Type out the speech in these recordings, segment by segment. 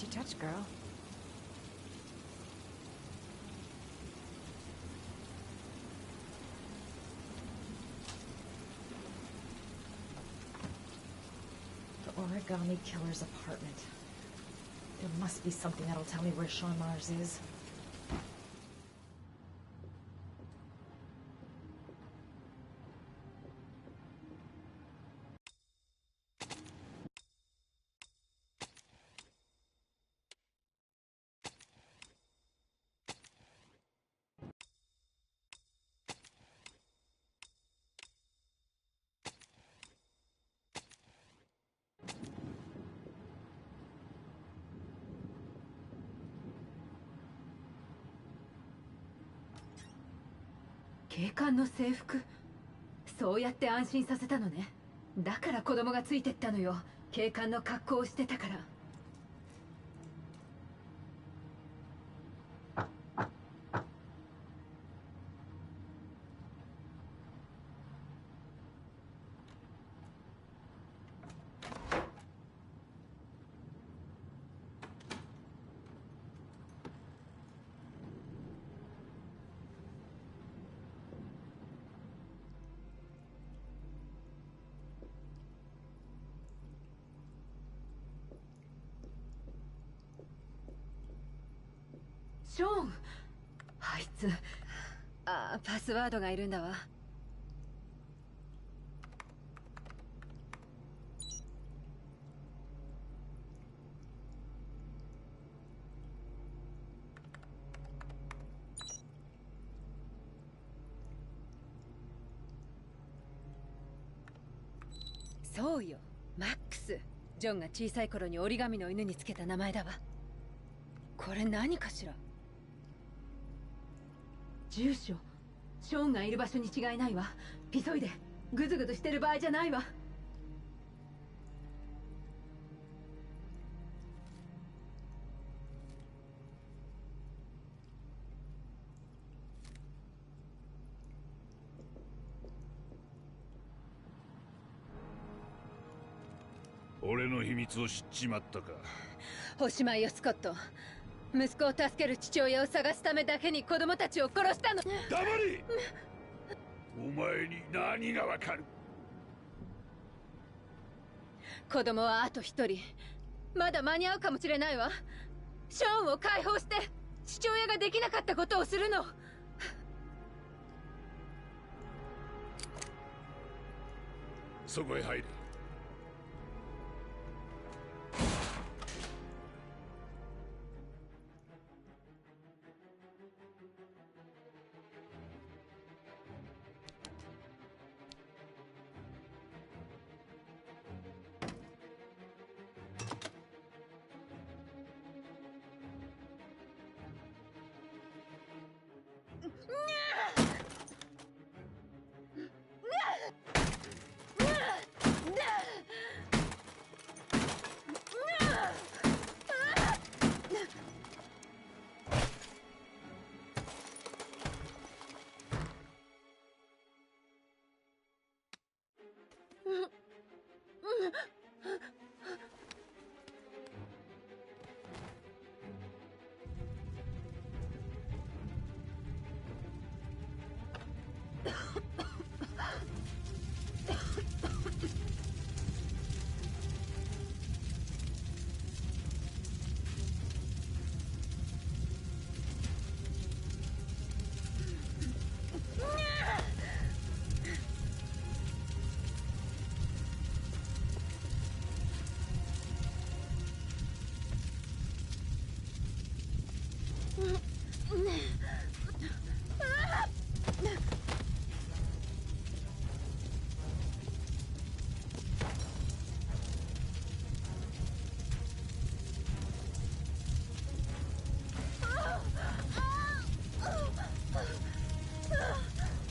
you touch, girl. The Origami Killer's apartment. There must be something that'll tell me where Sean Mars is.警官の制服、そうやって安心させたのね。だから子供がついてったのよ。警官の格好をしてたから。ショーン、あいつ、パスワードがいるんだわ。そうよ、マックス。ジョンが小さい頃に折り紙の犬につけた名前だわ。これ何かしら。住所、ショーンがいる場所に違いないわ。急いで、グズグズしてる場合じゃないわ。俺の秘密を知っちまったか。おしまいよ、スコット。息子を助ける父親を探すためだけに子供たちを殺したの。黙れお前に何がわかる。子供はあと一人。まだ間に合うかもしれないわ。ショーンを解放して父親ができなかったことをするの。そこへ入れ。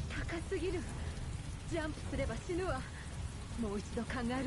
高すぎる。ジャンプすれば死ぬわ。もう一度考えるのよ。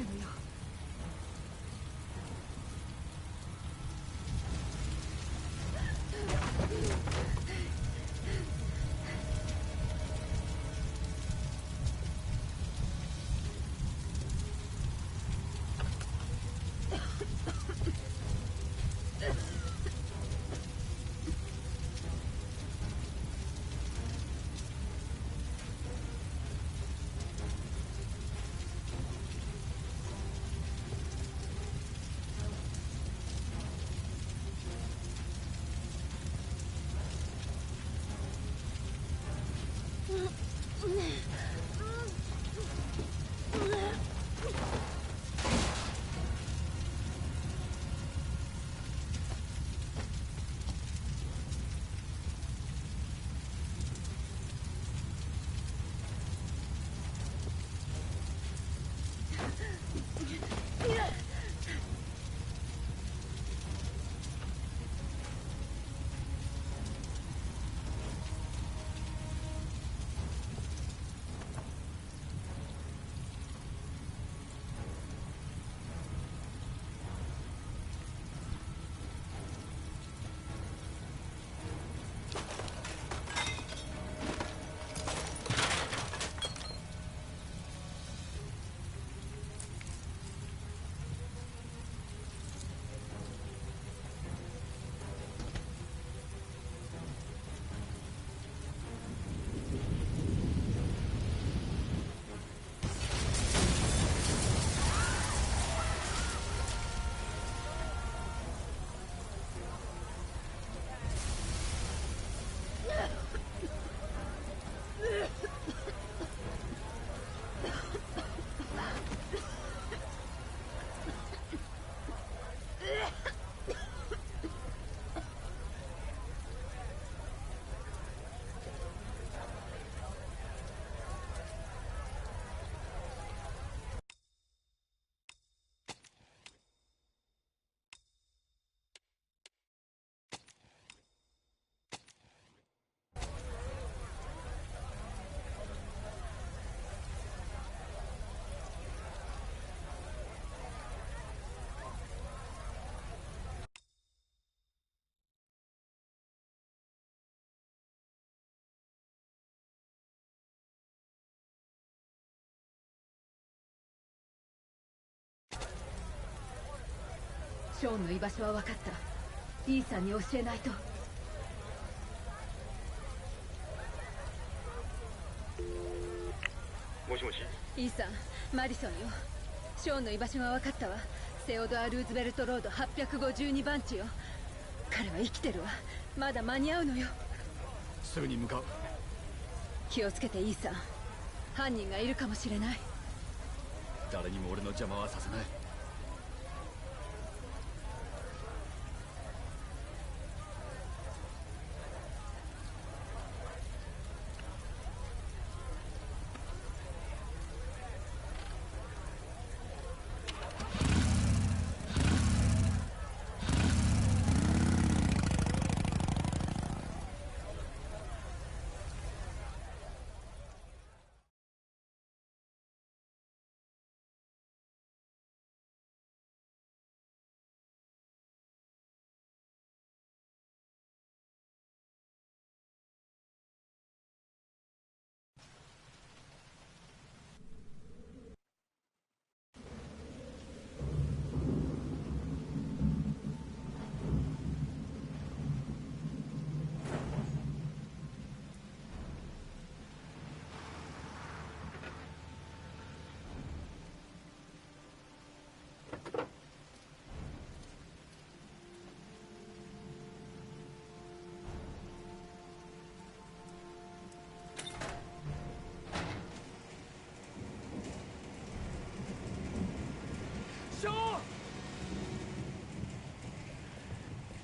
ショーンの居場所は分かった。イーサンに教えないと。もしもし。イーサン、マディソンよ。ショーンの居場所が分かったわ。セオドア・ルーズベルトロード852番地よ。彼は生きてるわ。まだ間に合うのよ。すぐに向かう。気をつけてイーサン。犯人がいるかもしれない。誰にも俺の邪魔はさせない。ショーン！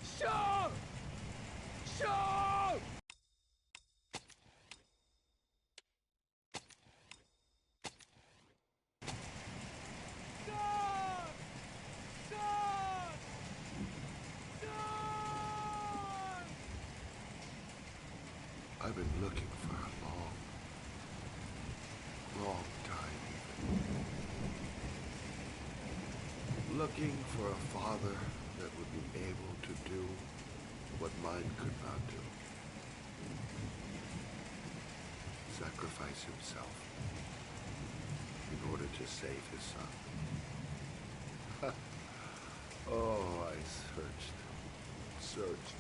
ショーン！ショーン！I've been looking for a long time even. Looking for a father that would be able to do what mine could not do. Sacrifice himself in order to save his son. Oh, I searched.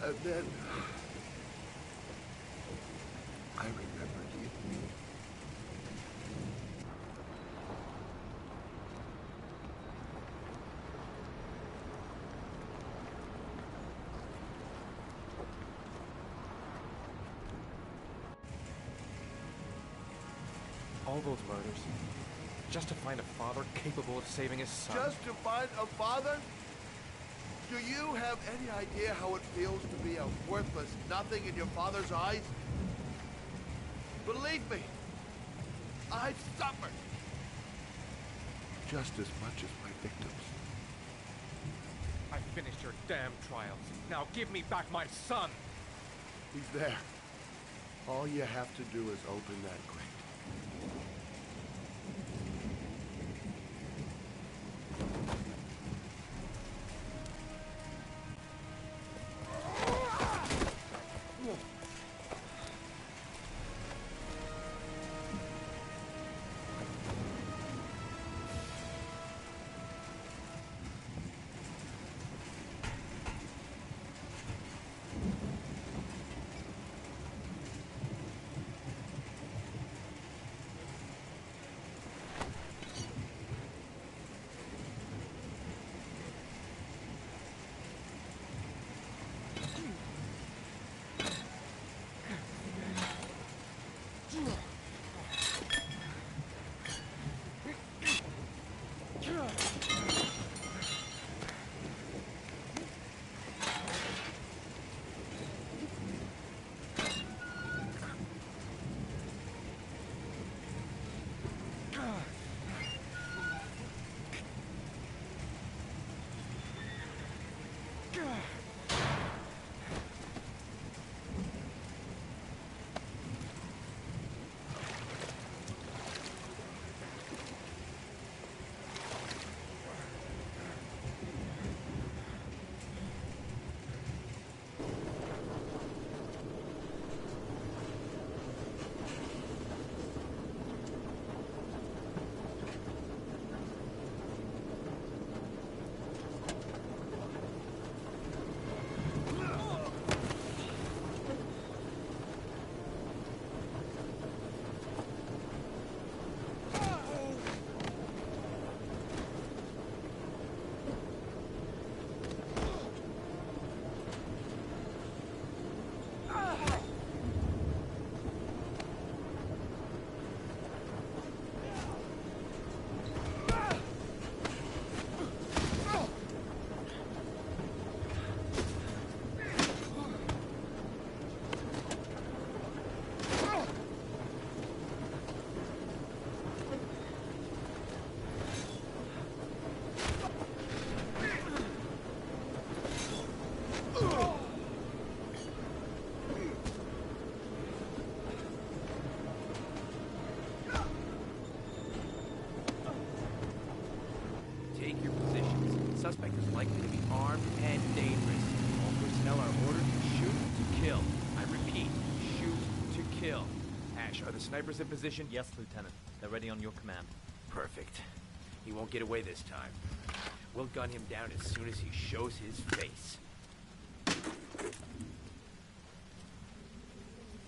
And then I remembered you. All those murders, just to find a father capable of saving his son. Just to find a father? Do you have any idea how it feels to be a worthless nothing in your father's eyes? Believe me, I've suffered just as much as my victims. I finished your damn trials. Now give me back my son! He's there. All you have to do is open that grate. Ash, are the snipers in position? Yes, Lieutenant. They're ready on your command. Perfect. He won't get away this time. We'll gun him down as soon as he shows his face.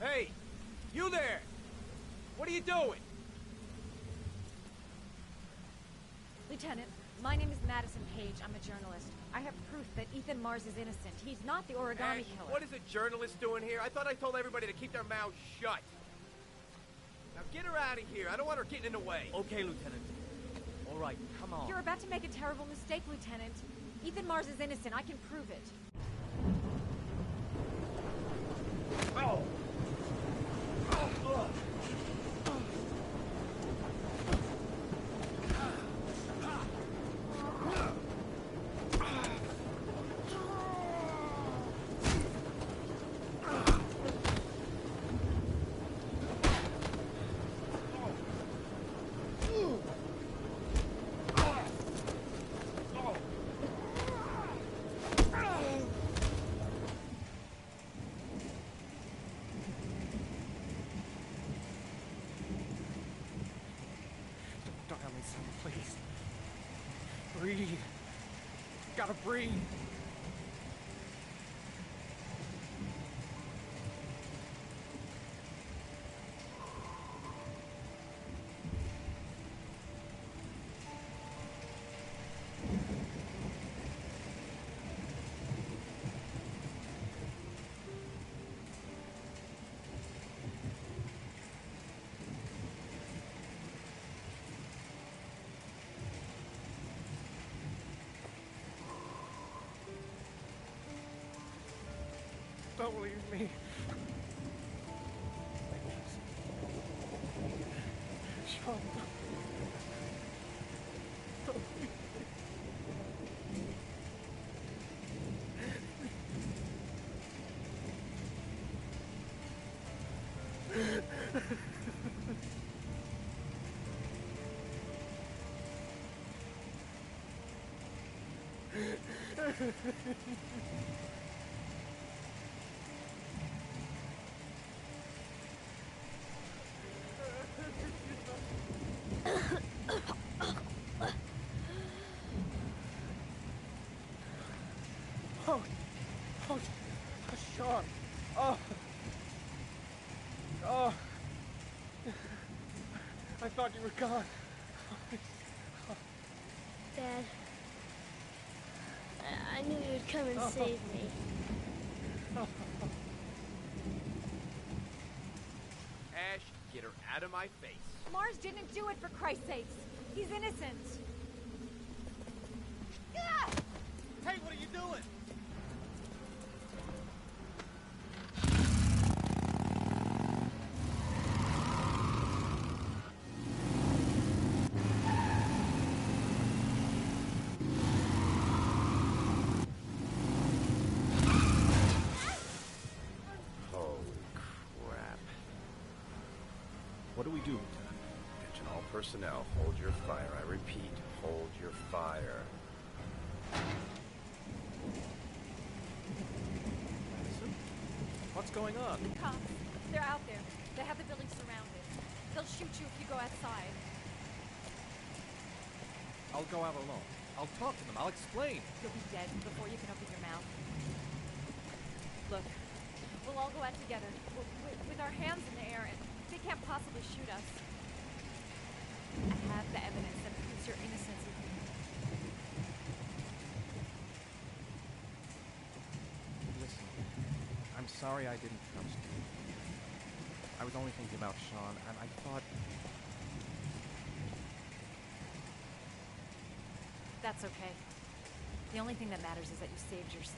Hey! You there! What are you doing? Lieutenant, my name is Madison Page. I'm a journalist. I have proof that Ethan Mars is innocent. He's not the origami Ash, killer. what is a journalist doing here? I thought I told everybody to keep their mouths shut. Now get her out of here. I don't want her getting in the way. Okay, Lieutenant. All right, come on. You're about to make a terrible mistake, Lieutenant. Ethan Mars is innocent. I can prove it. Oh! Don't die on me, son, please. Breathe. Gotta breathe. Don't leave me. Sean, don't leave me. Oh, oh, Sean. Oh. Oh. I thought you were gone. Dad, I knew you would come and save me. Ash, get her out of my face. Mars didn't do it, for Christ's sakes. He's innocent. Hey, what are you doing? Holy crap. What do we do, Lieutenant? Attention all personnel, hold your fire. I repeat, hold your fire. Madison? What's going on? The cops, they're out there. They have the building surrounded. They'll shoot you if you go outside. I'll go out alone. I'll talk to them. I'll explain. You'll be dead before you can open your mouth. Look, we'll all go out together, with our hands in the air, and they can't possibly shoot us. I have the evidence that proves your innocence. Listen, I'm sorry I didn't trust you. I was only thinking about Sean, and I thought... That's okay. The only thing that matters is that you saved your son.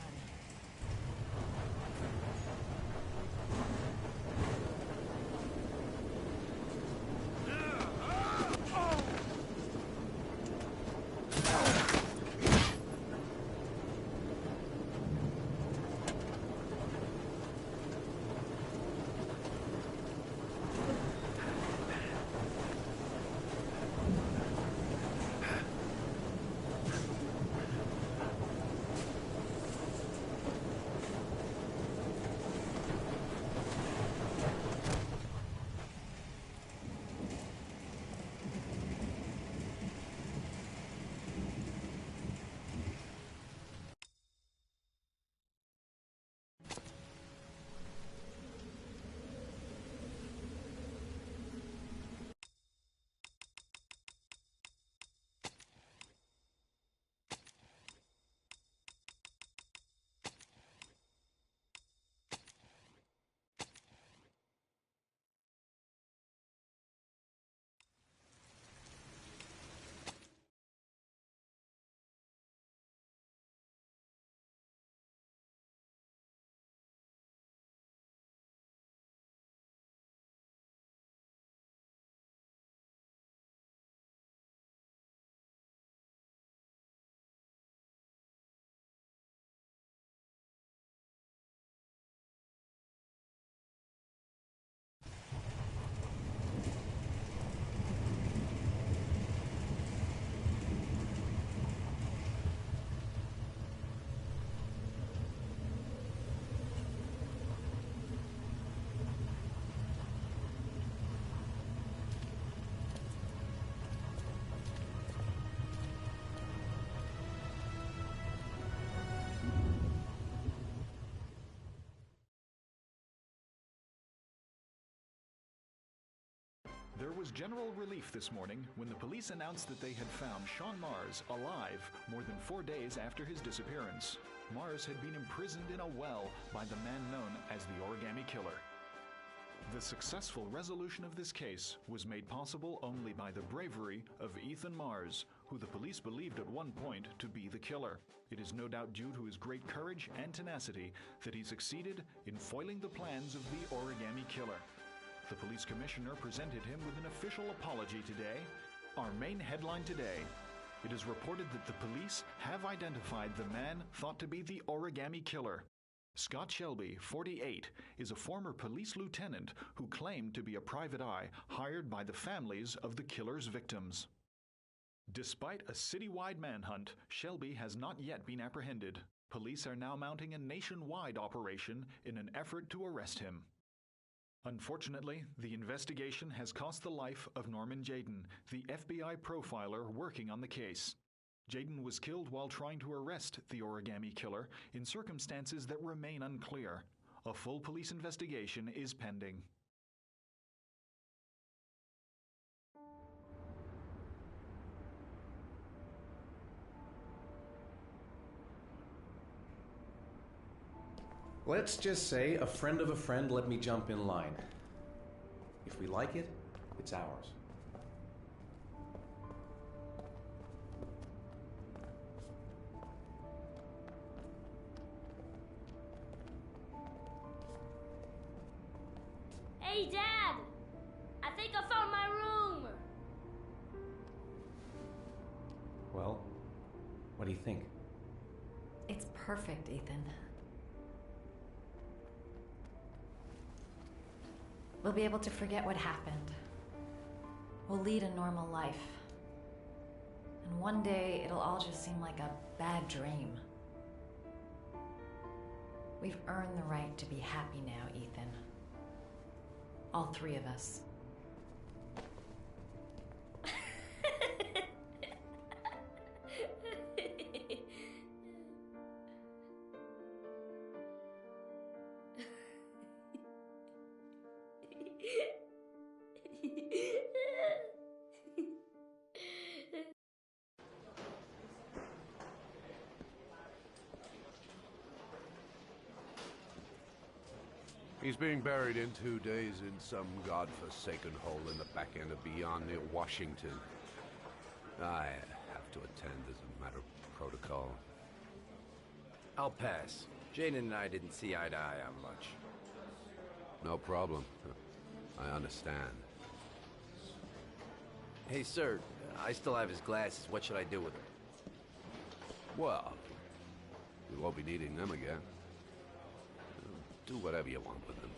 There was general relief this morning when the police announced that they had found Sean Mars alive more than 4 days after his disappearance. Mars had been imprisoned in a well by the man known as the Origami Killer. The successful resolution of this case was made possible only by the bravery of Ethan Mars, who the police believed at one point to be the killer. It is no doubt due to his great courage and tenacity that he succeeded in foiling the plans of the Origami Killer. The police commissioner presented him with an official apology today. Our main headline today: it is reported that the police have identified the man thought to be the Origami Killer. Scott Shelby, 48, is a former police lieutenant who claimed to be a private eye hired by the families of the killer's victims. Despite a citywide manhunt, Shelby has not yet been apprehended. Police are now mounting a nationwide operation in an effort to arrest him. Unfortunately, the investigation has cost the life of Norman Jayden, the FBI profiler working on the case. Jayden was killed while trying to arrest the Origami Killer in circumstances that remain unclear. A full police investigation is pending. Let's just say a friend of a friend let me jump in line. If we like it, it's ours. Hey, Dad! I think I found my room! Well, what do you think? It's perfect, Ethan. We'll be able to forget what happened. We'll lead a normal life. And one day, it'll all just seem like a bad dream. We've earned the right to be happy now, Ethan. All three of us. He's being buried in 2 days in some godforsaken hole in the back end of beyond near Washington. I have to attend as a matter of protocol. I'll pass. Jane and I didn't see eye to eye on much. No problem. I understand. Hey, sir, I still have his glasses. What should I do with them? Well, we won't be needing them again. Do whatever you want with them.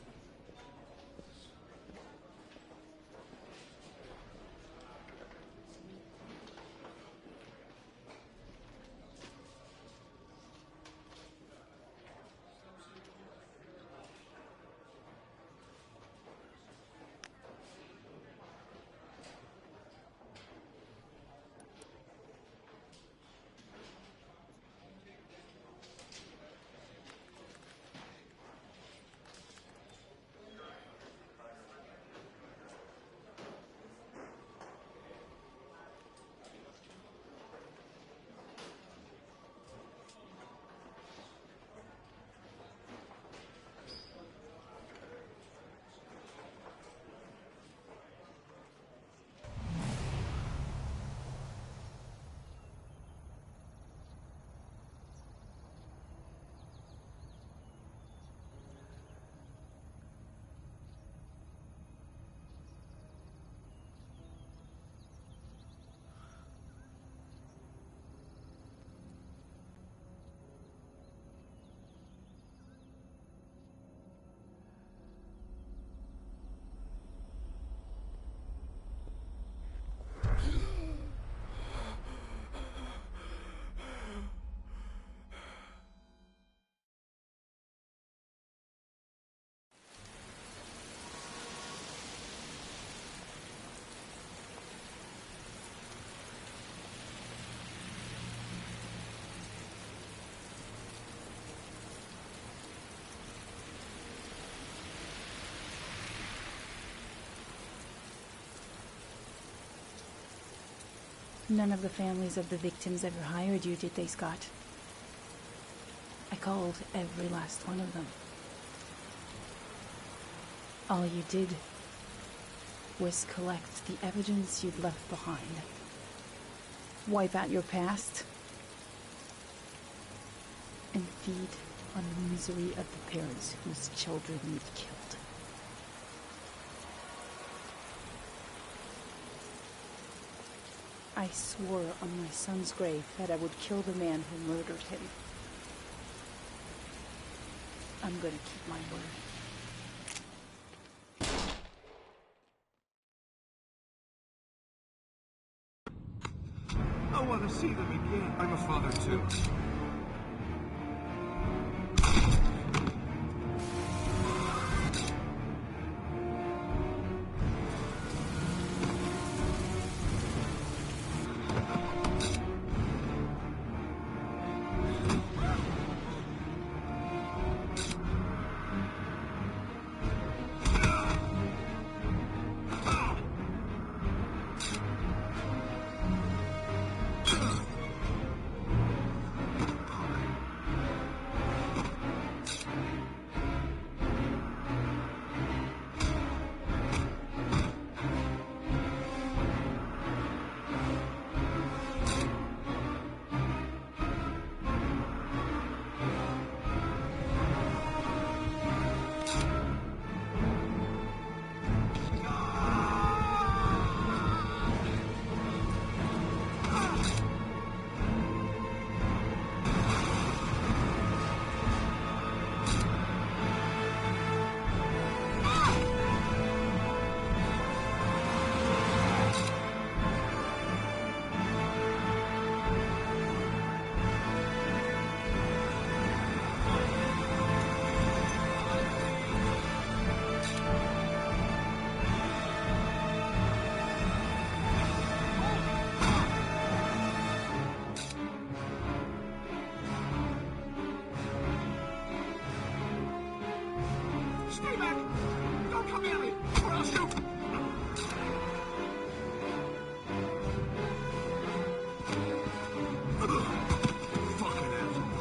None of the families of the victims ever hired you, did they, Scott? I called every last one of them. All you did was collect the evidence you'd left behind. Wipe out your past. And feed on the misery of the parents whose children you've killed. I swore on my son's grave that I would kill the man who murdered him. I'm gonna keep my word. I want to see them again. I'm a father too. Stay back! Don't come near me, or I'll shoot! Fucking asshole.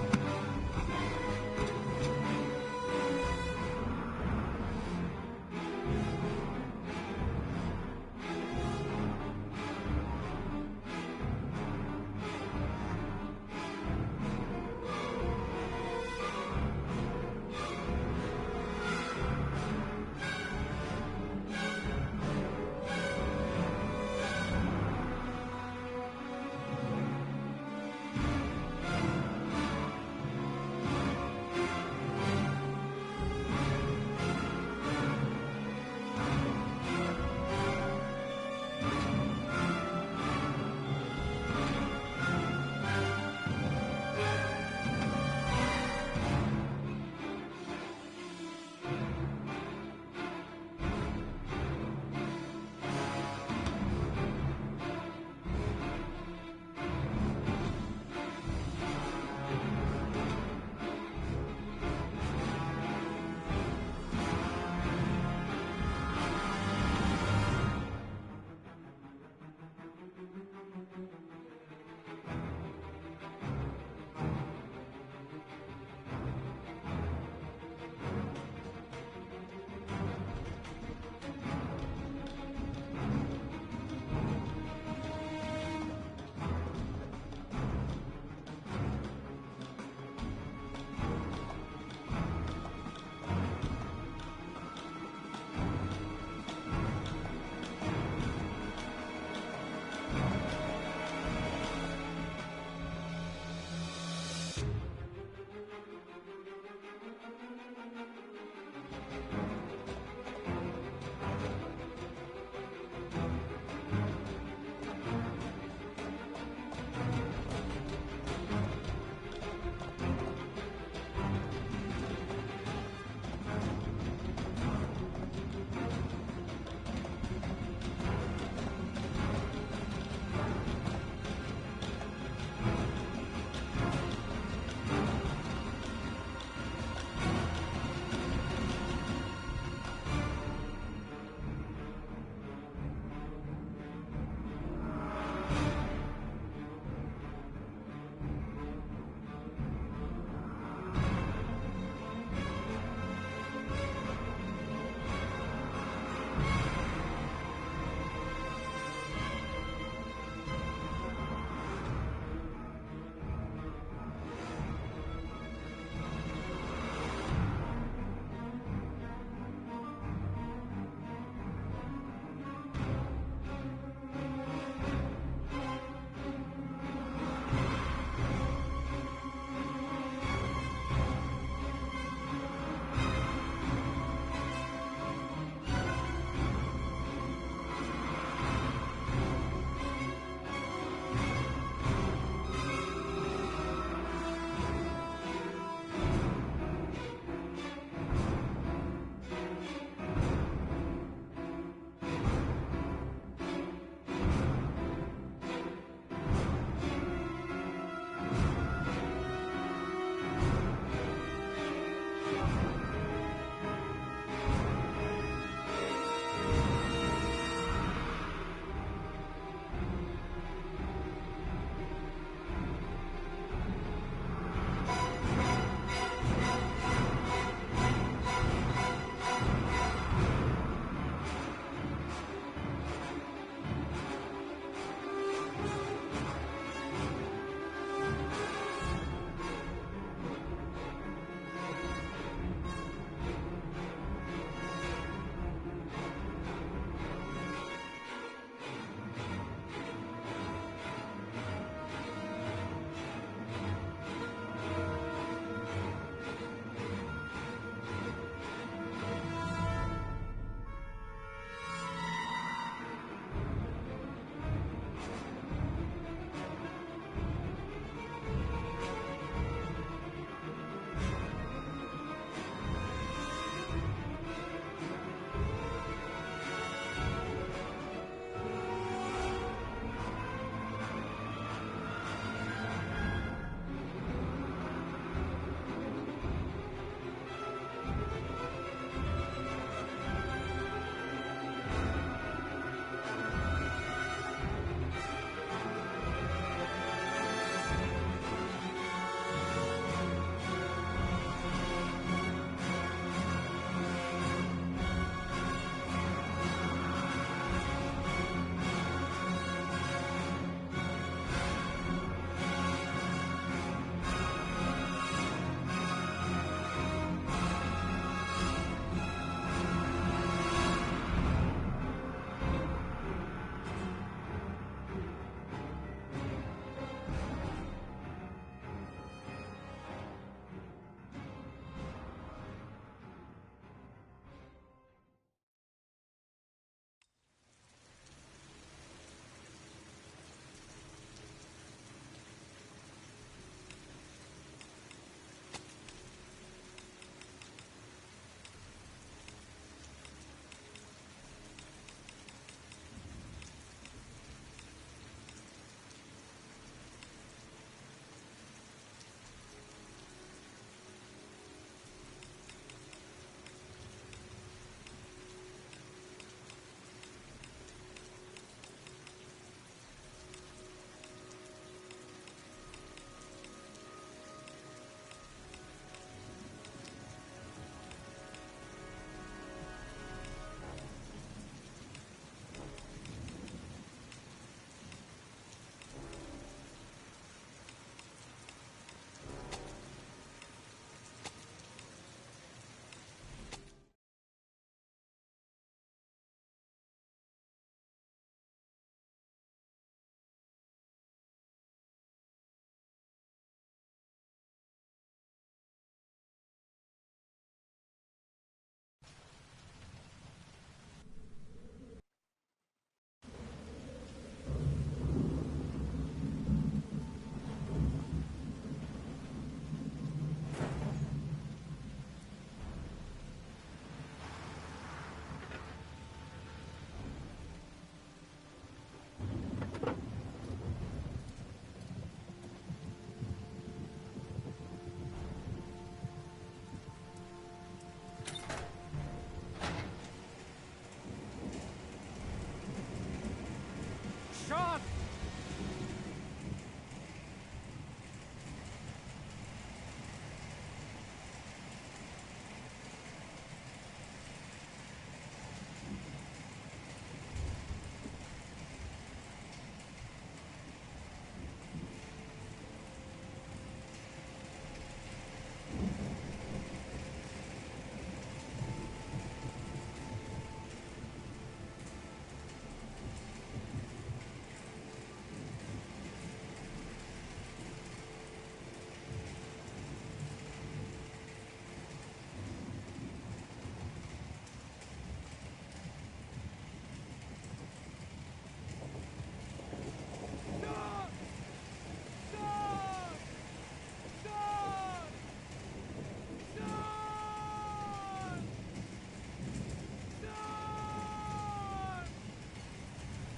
Sean!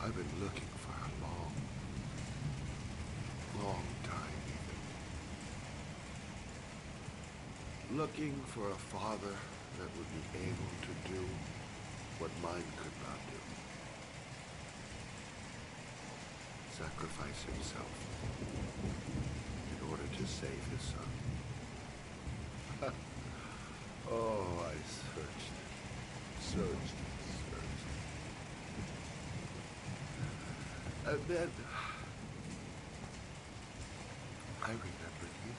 I've been looking for a long, long time even. Looking for a father that would be able to do what mine could not do. Sacrifice himself in order to save his son. Oh, I searched. And then I remembered you.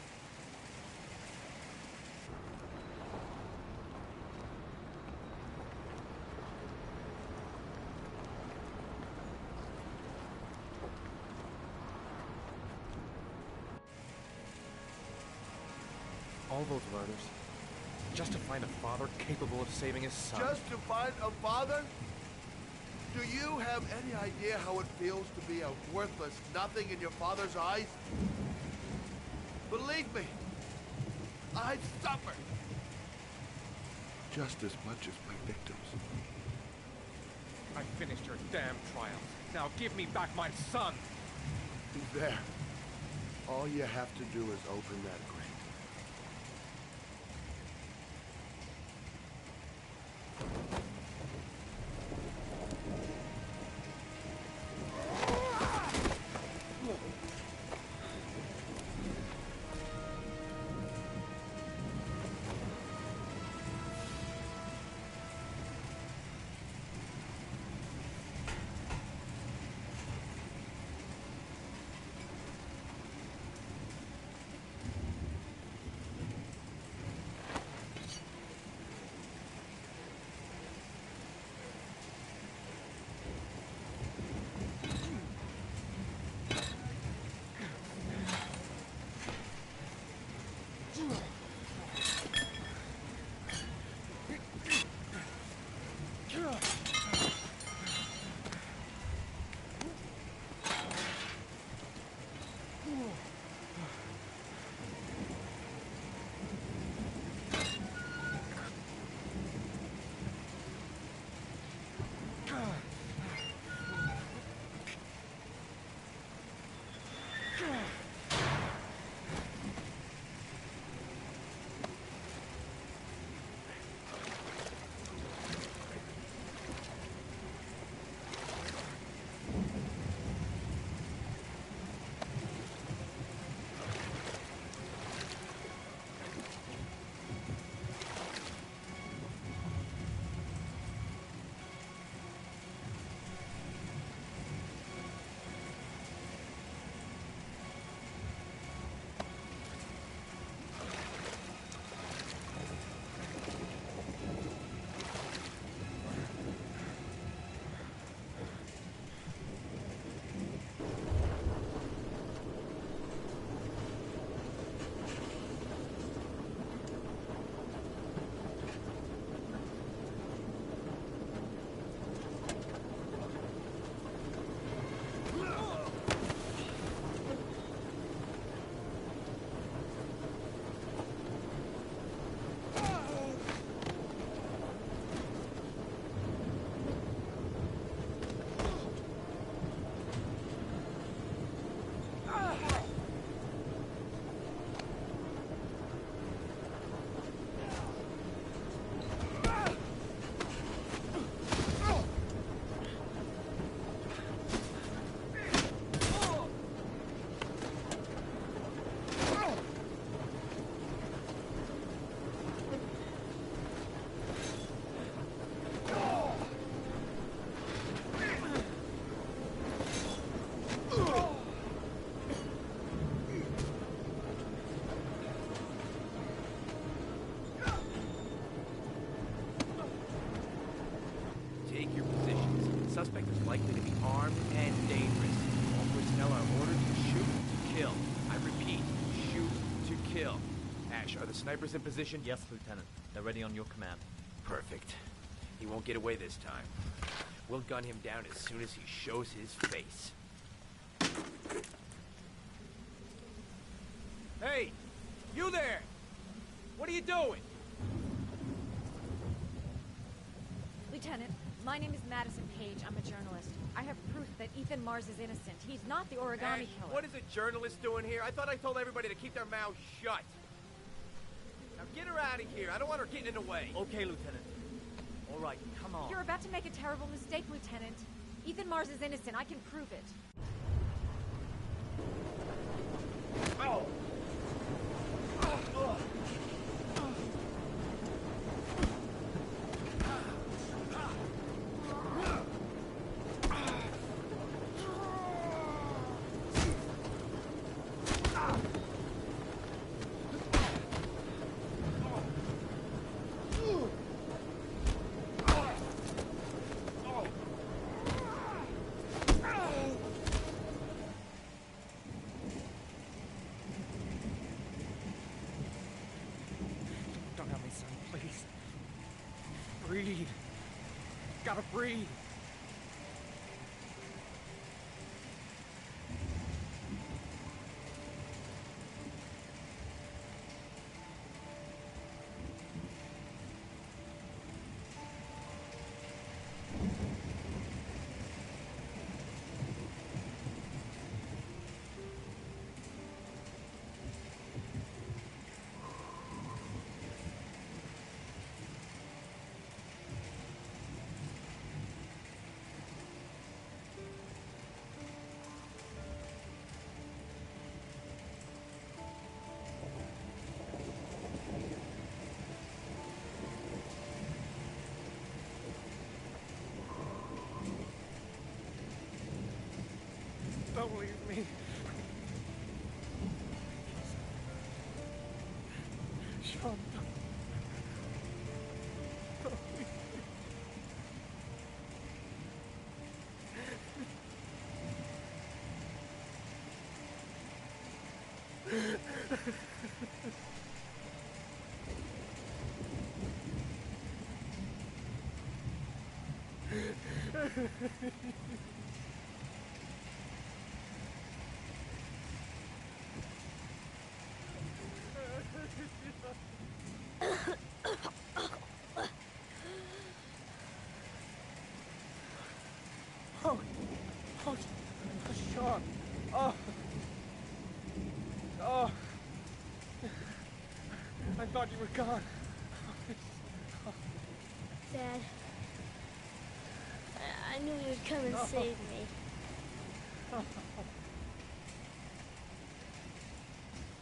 All those murders, just to find a father capable of saving his son. Just to find a father? Do you have any idea how it feels to be a worthless nothing in your father's eyes? Believe me, I've suffered just as much as my victims. I finished your damn trial. Now give me back my son! There. All you have to do is open that grave. Ash, are the snipers in position? Yes, Lieutenant. They're ready on your command. Perfect. He won't get away this time. We'll gun him down as soon as he shows his face. Hey! You there! What are you doing? Lieutenant, my name is Madison Page. I'm a journalist. I have proof that Ethan Mars is innocent. He's not the origami Ash, killer. what is a journalist doing here? I thought I told everybody to keep their mouths shut. Now get her out of here. I don't want her getting in the way. Okay, Lieutenant. All right, come on. You're about to make a terrible mistake, Lieutenant. Ethan Mars is innocent. I can prove it. Oh! Breathe. Gotta breathe. Don't leave me. Sean, don't leave me. Oh, Sean. Oh. I thought you were gone. Dad, I knew you'd come and save me.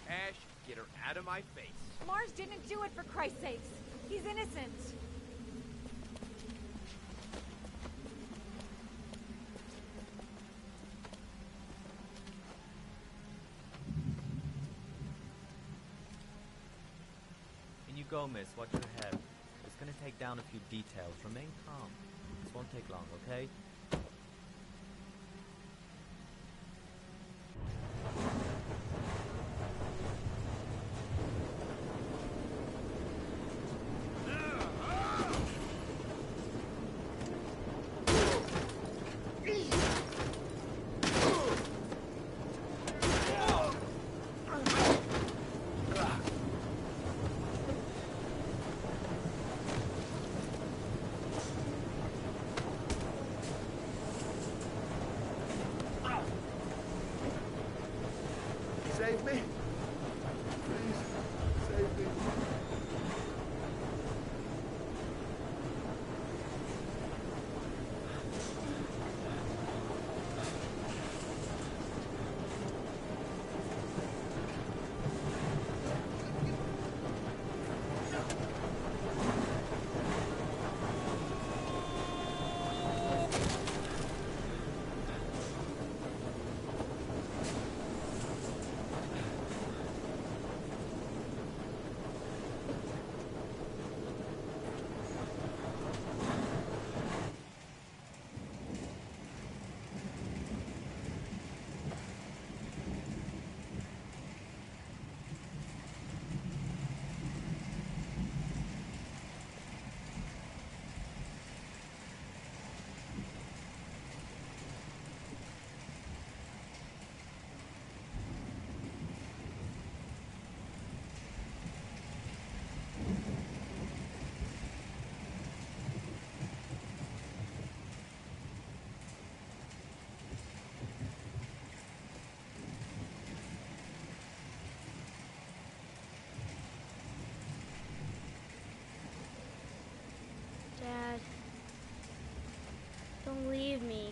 Ash, get her out of my face. Mars didn't do it, for Christ's sakes. He's innocent. In you go, miss. Watch your head. It's gonna take down a few details. Remain calm. This won't take long, okay? Save me. Please, save me.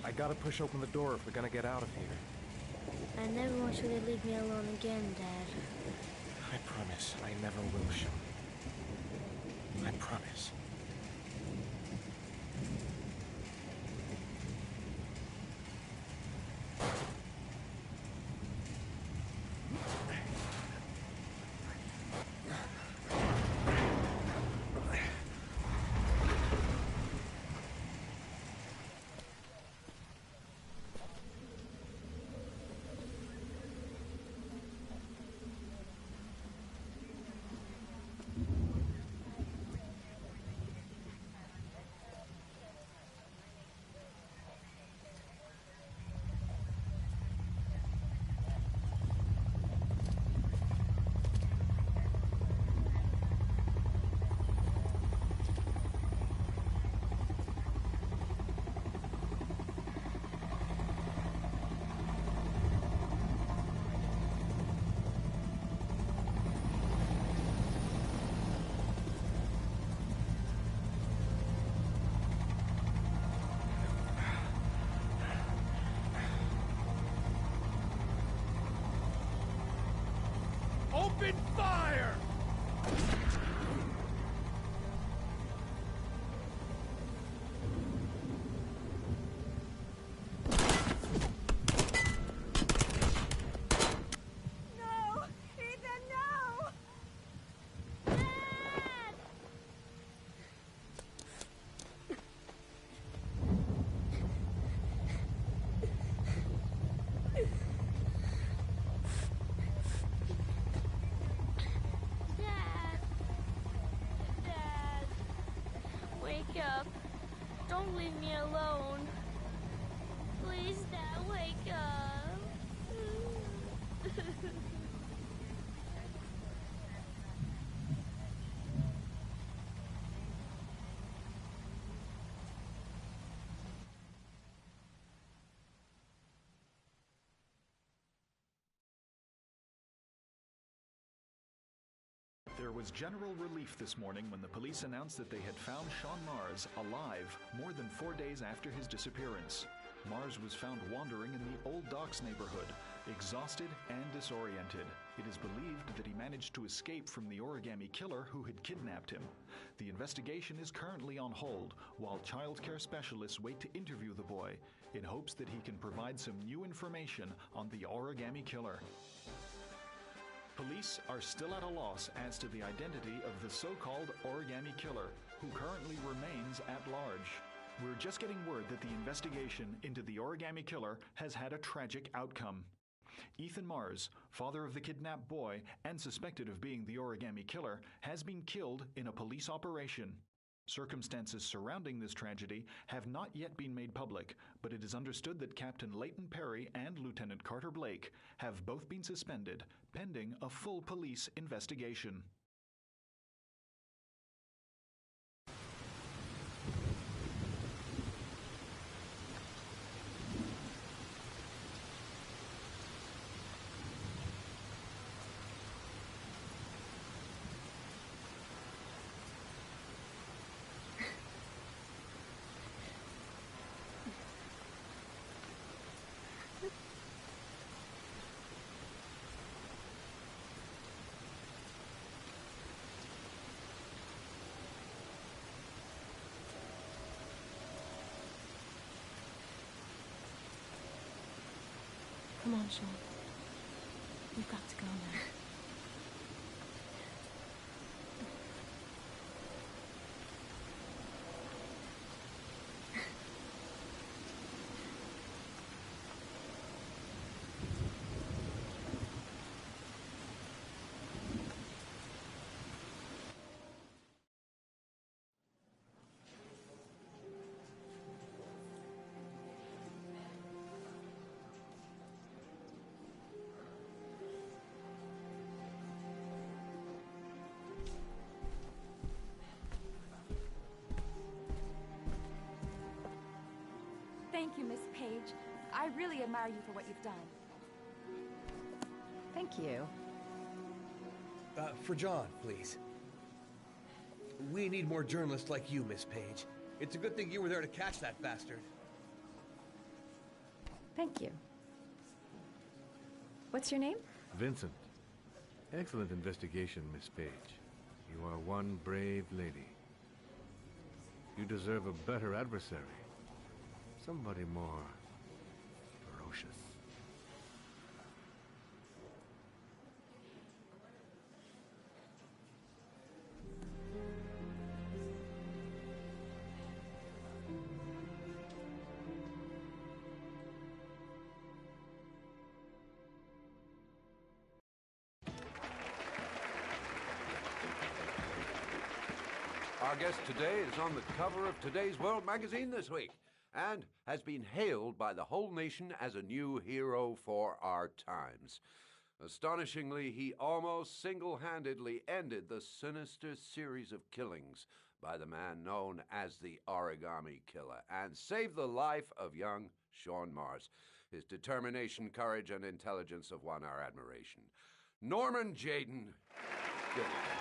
I gotta push open the door if we're gonna get out of here. I never want you to leave me alone again, Dad. I promise I never will, Sean. I promise. Open fire! No! Ethan, no! Dad. Dad. Wake up. Don't leave me alone. Please, Dad, wake up. There was general relief this morning when the police announced that they had found Sean Mars alive more than 4 days after his disappearance. Mars was found wandering in the Old Docks neighborhood, exhausted and disoriented. It is believed that he managed to escape from the origami killer who had kidnapped him. The investigation is currently on hold while child care specialists wait to interview the boy in hopes that he can provide some new information on the origami killer. Police are still at a loss as to the identity of the so-called origami killer, who currently remains at large. We're just getting word that the investigation into the origami killer has had a tragic outcome. Ethan Mars, father of the kidnapped boy and suspected of being the origami killer, has been killed in a police operation. Circumstances surrounding this tragedy have not yet been made public, but it is understood that Captain Leighton Perry and Lieutenant Carter Blake have both been suspended, pending a full police investigation. Come on, Sean. We've got to go now. Thank you, Miss Page. I really admire you for what you've done. Thank you. For John, please. We need more journalists like you, Miss Page. It's a good thing you were there to catch that bastard. Thank you. What's your name? Vincent. Excellent investigation, Miss Page. You are one brave lady. You deserve a better adversary. Somebody more ferocious. Our guest today is on the cover of today's World magazine this week and has been hailed by the whole nation as a new hero for our times. Astonishingly, he almost single-handedly ended the sinister series of killings by the man known as the Origami Killer and saved the life of young Sean Mars. His determination, courage, and intelligence have won our admiration. Norman Jayden Gilligan.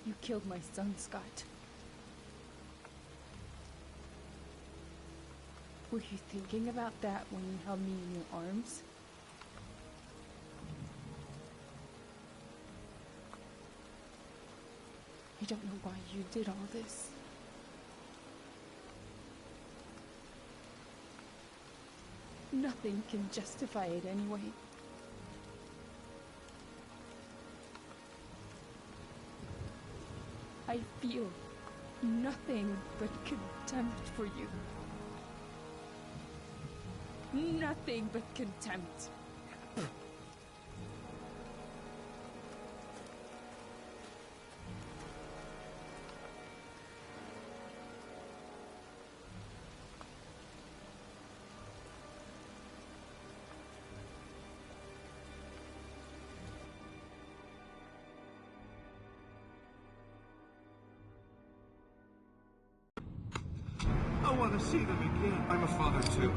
You killed my son, Scott. Were you thinking about that when you held me in your arms? I don't know why you did all this. Nothing can justify it anyway. I feel nothing but contempt for you. Nothing but contempt. I want to see them again. I'm a father too.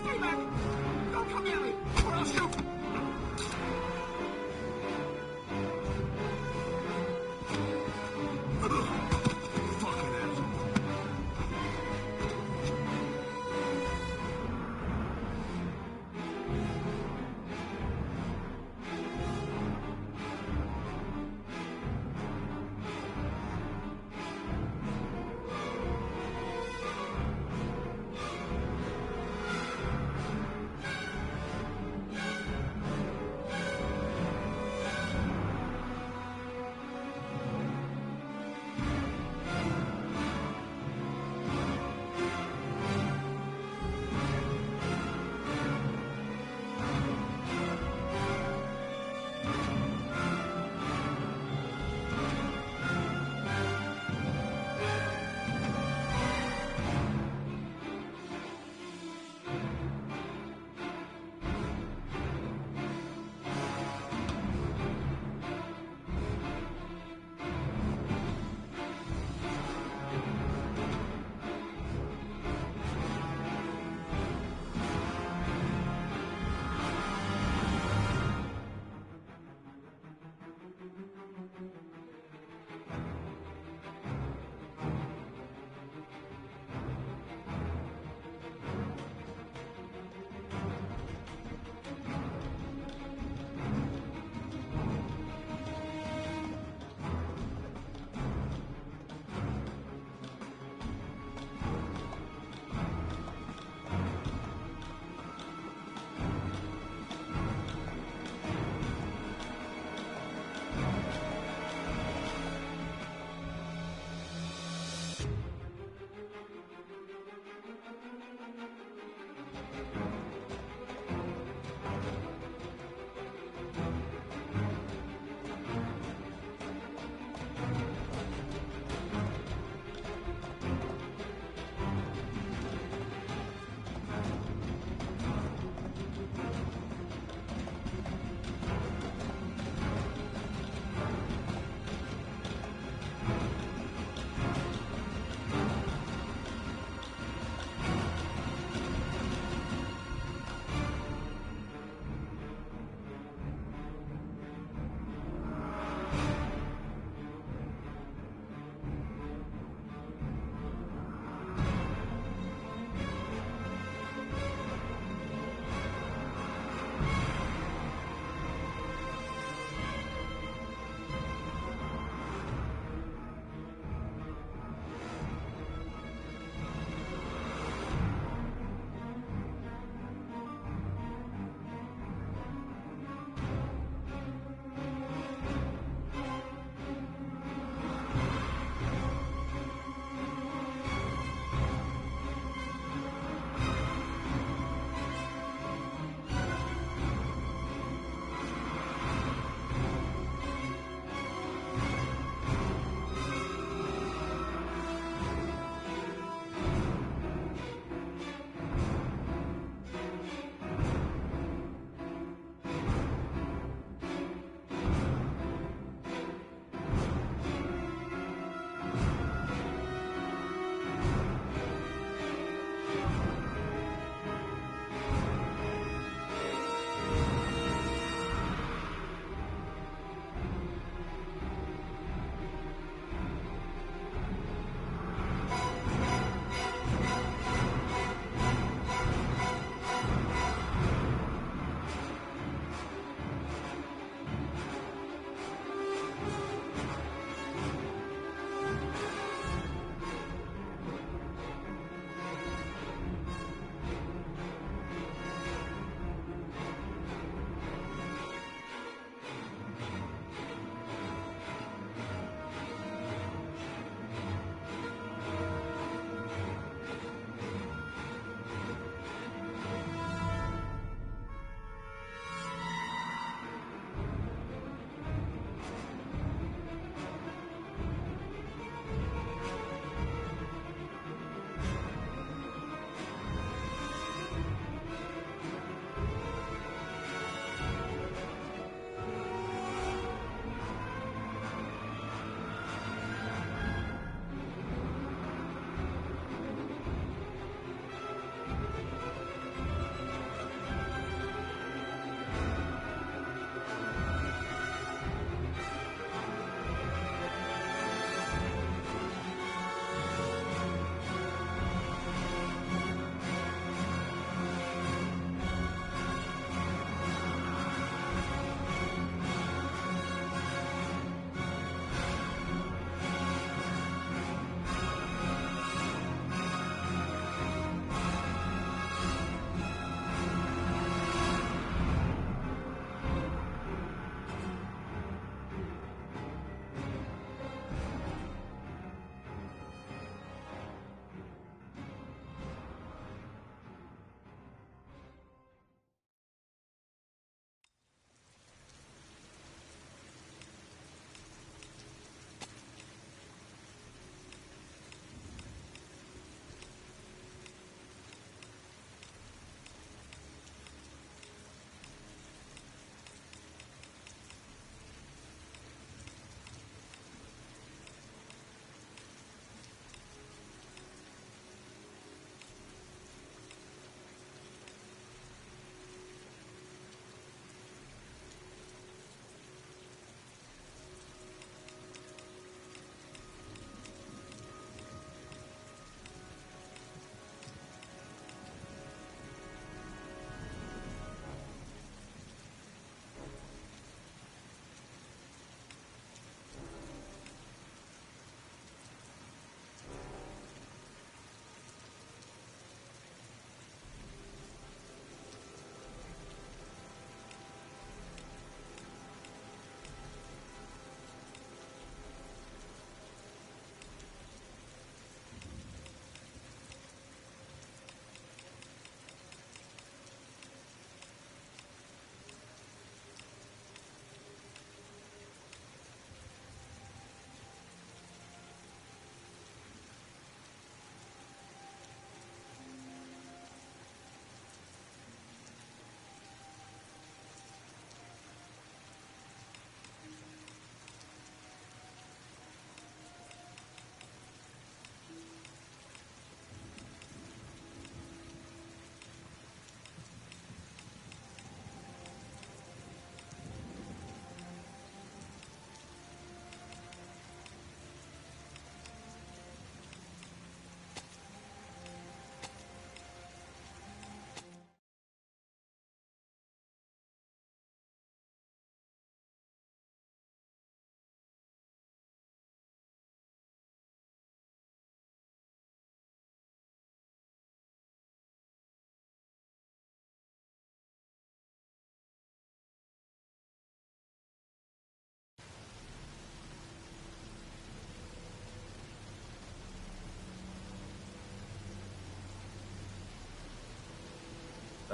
Stay back! Don't come near me, or I'll shoot! Fucking asshole.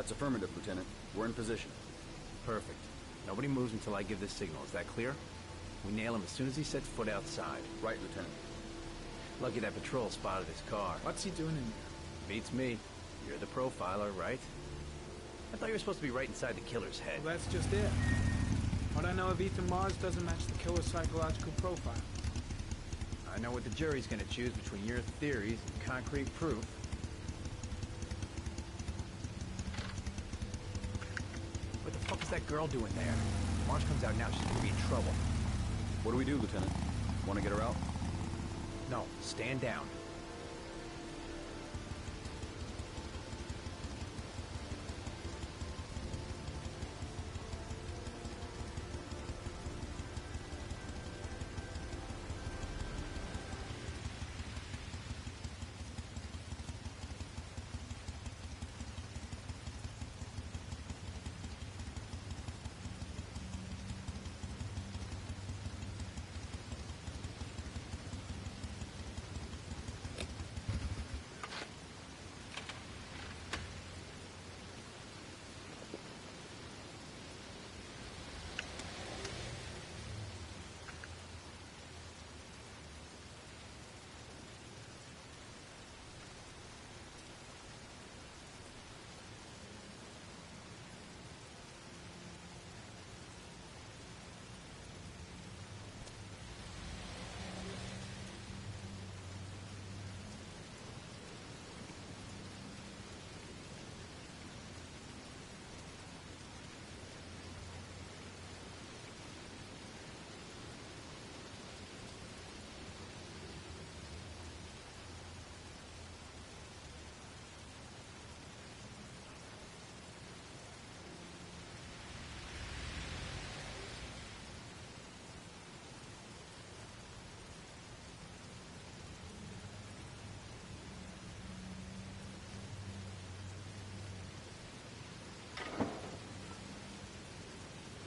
That's affirmative, Lieutenant. We're in position. Perfect. Nobody moves until I give the signal. Is that clear? We nail him as soon as he sets foot outside. Right, Lieutenant. Lucky that patrol spotted his car. What's he doing in there? Beats me. You're the profiler, right? I thought you were supposed to be right inside the killer's head. Well, that's just it. What I know of Ethan Mars doesn't match the killer's psychological profile. I know what the jury's gonna choose between your theories and concrete proof. What the fuck is that girl doing there? If Mars comes out now, she's gonna be in trouble. What do we do, Lieutenant? Want to get her out? No, stand down.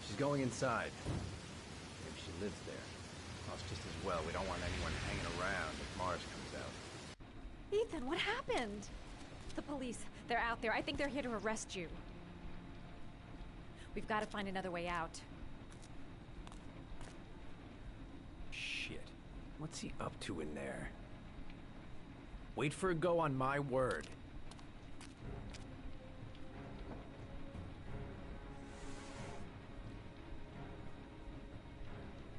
She's going inside. Maybe she lives there. Well, it's just as well. We don't want anyone hanging around if Mars comes out. Ethan, what happened? The police. They're out there. I think they're here to arrest you. We've got to find another way out. Shit. What's he up to in there? Wait for a go on my word.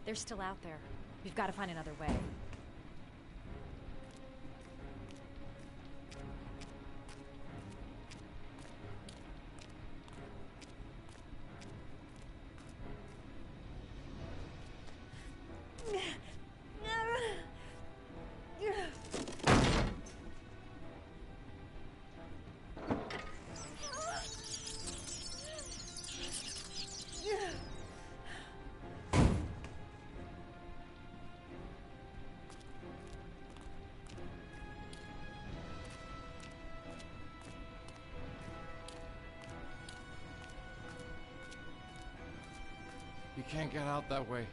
They're still out there. We've got to find another way. You can't get out that way.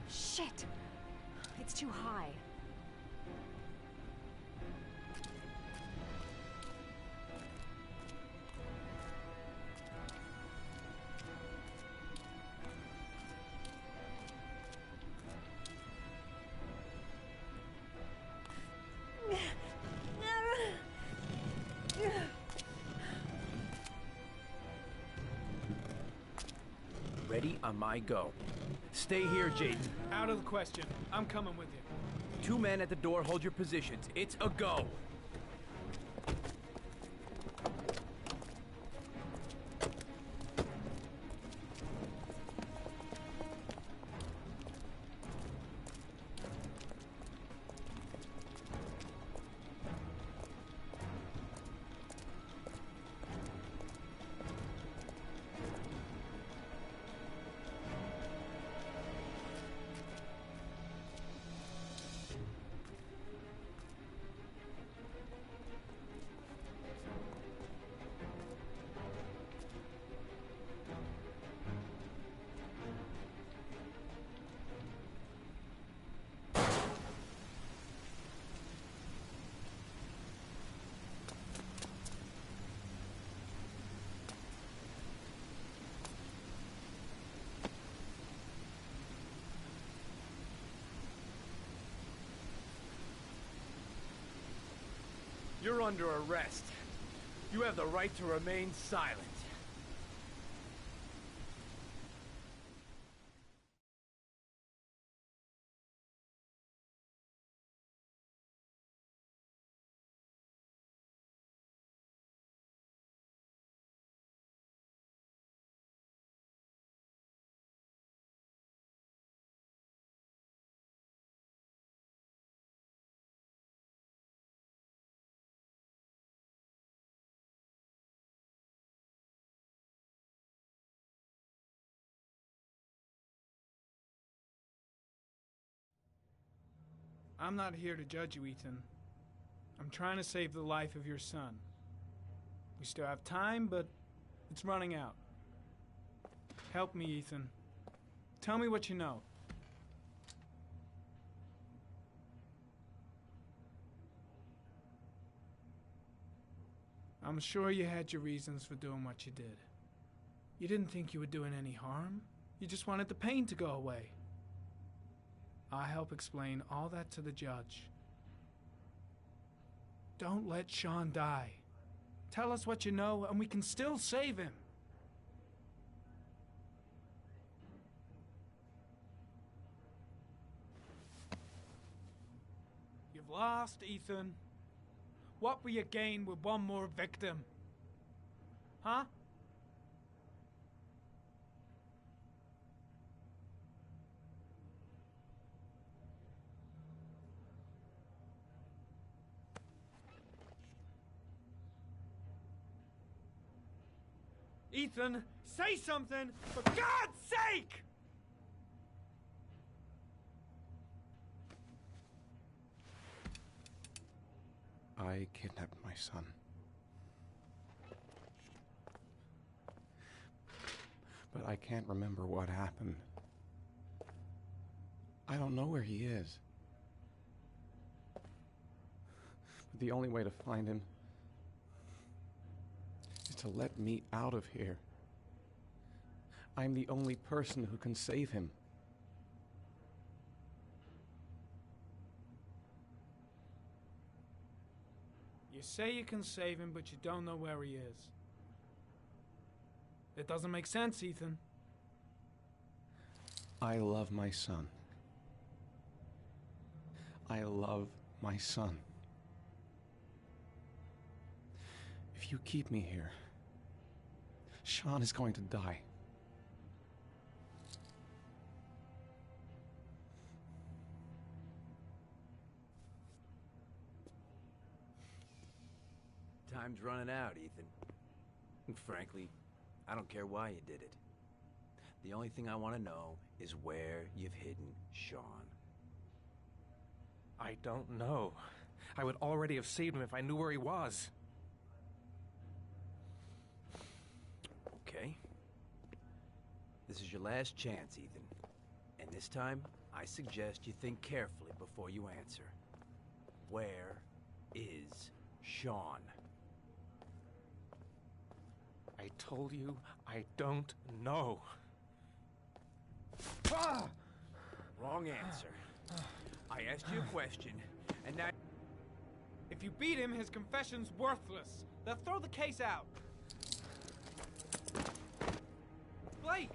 Shit! It's too high. Ready on my go. Stay here, Jaden. Out of the question. I'm coming with you. 2 men at the door, hold your positions. It's a go. You're under arrest. You have the right to remain silent. I'm not here to judge you, Ethan. I'm trying to save the life of your son. We still have time, but it's running out. Help me, Ethan. Tell me what you know. I'm sure you had your reasons for doing what you did. You didn't think you were doing any harm. You just wanted the pain to go away. I'll help explain all that to the judge. Don't let Sean die. Tell us what you know, and we can still save him. You've lost, Ethan. What will you gain with one more victim? Huh? Ethan, say something, for God's sake! I kidnapped my son. But I can't remember what happened. I don't know where he is. But the only way to find him is to let me out of here. I'm the only person who can save him. You say you can save him, but you don't know where he is. It doesn't make sense, Ethan. I love my son. I love my son. If you keep me here, Sean is going to die. Time's running out, Ethan. And frankly, I don't care why you did it. The only thing I want to know is where you've hidden Sean. I don't know. I would already have saved him if I knew where he was. Okay. This is your last chance, Ethan. And this time, I suggest you think carefully before you answer. Where is Sean? I told you I don't know. Wrong answer. I asked you a question, and now... If you beat him, his confession's worthless. They'll throw the case out. Blake,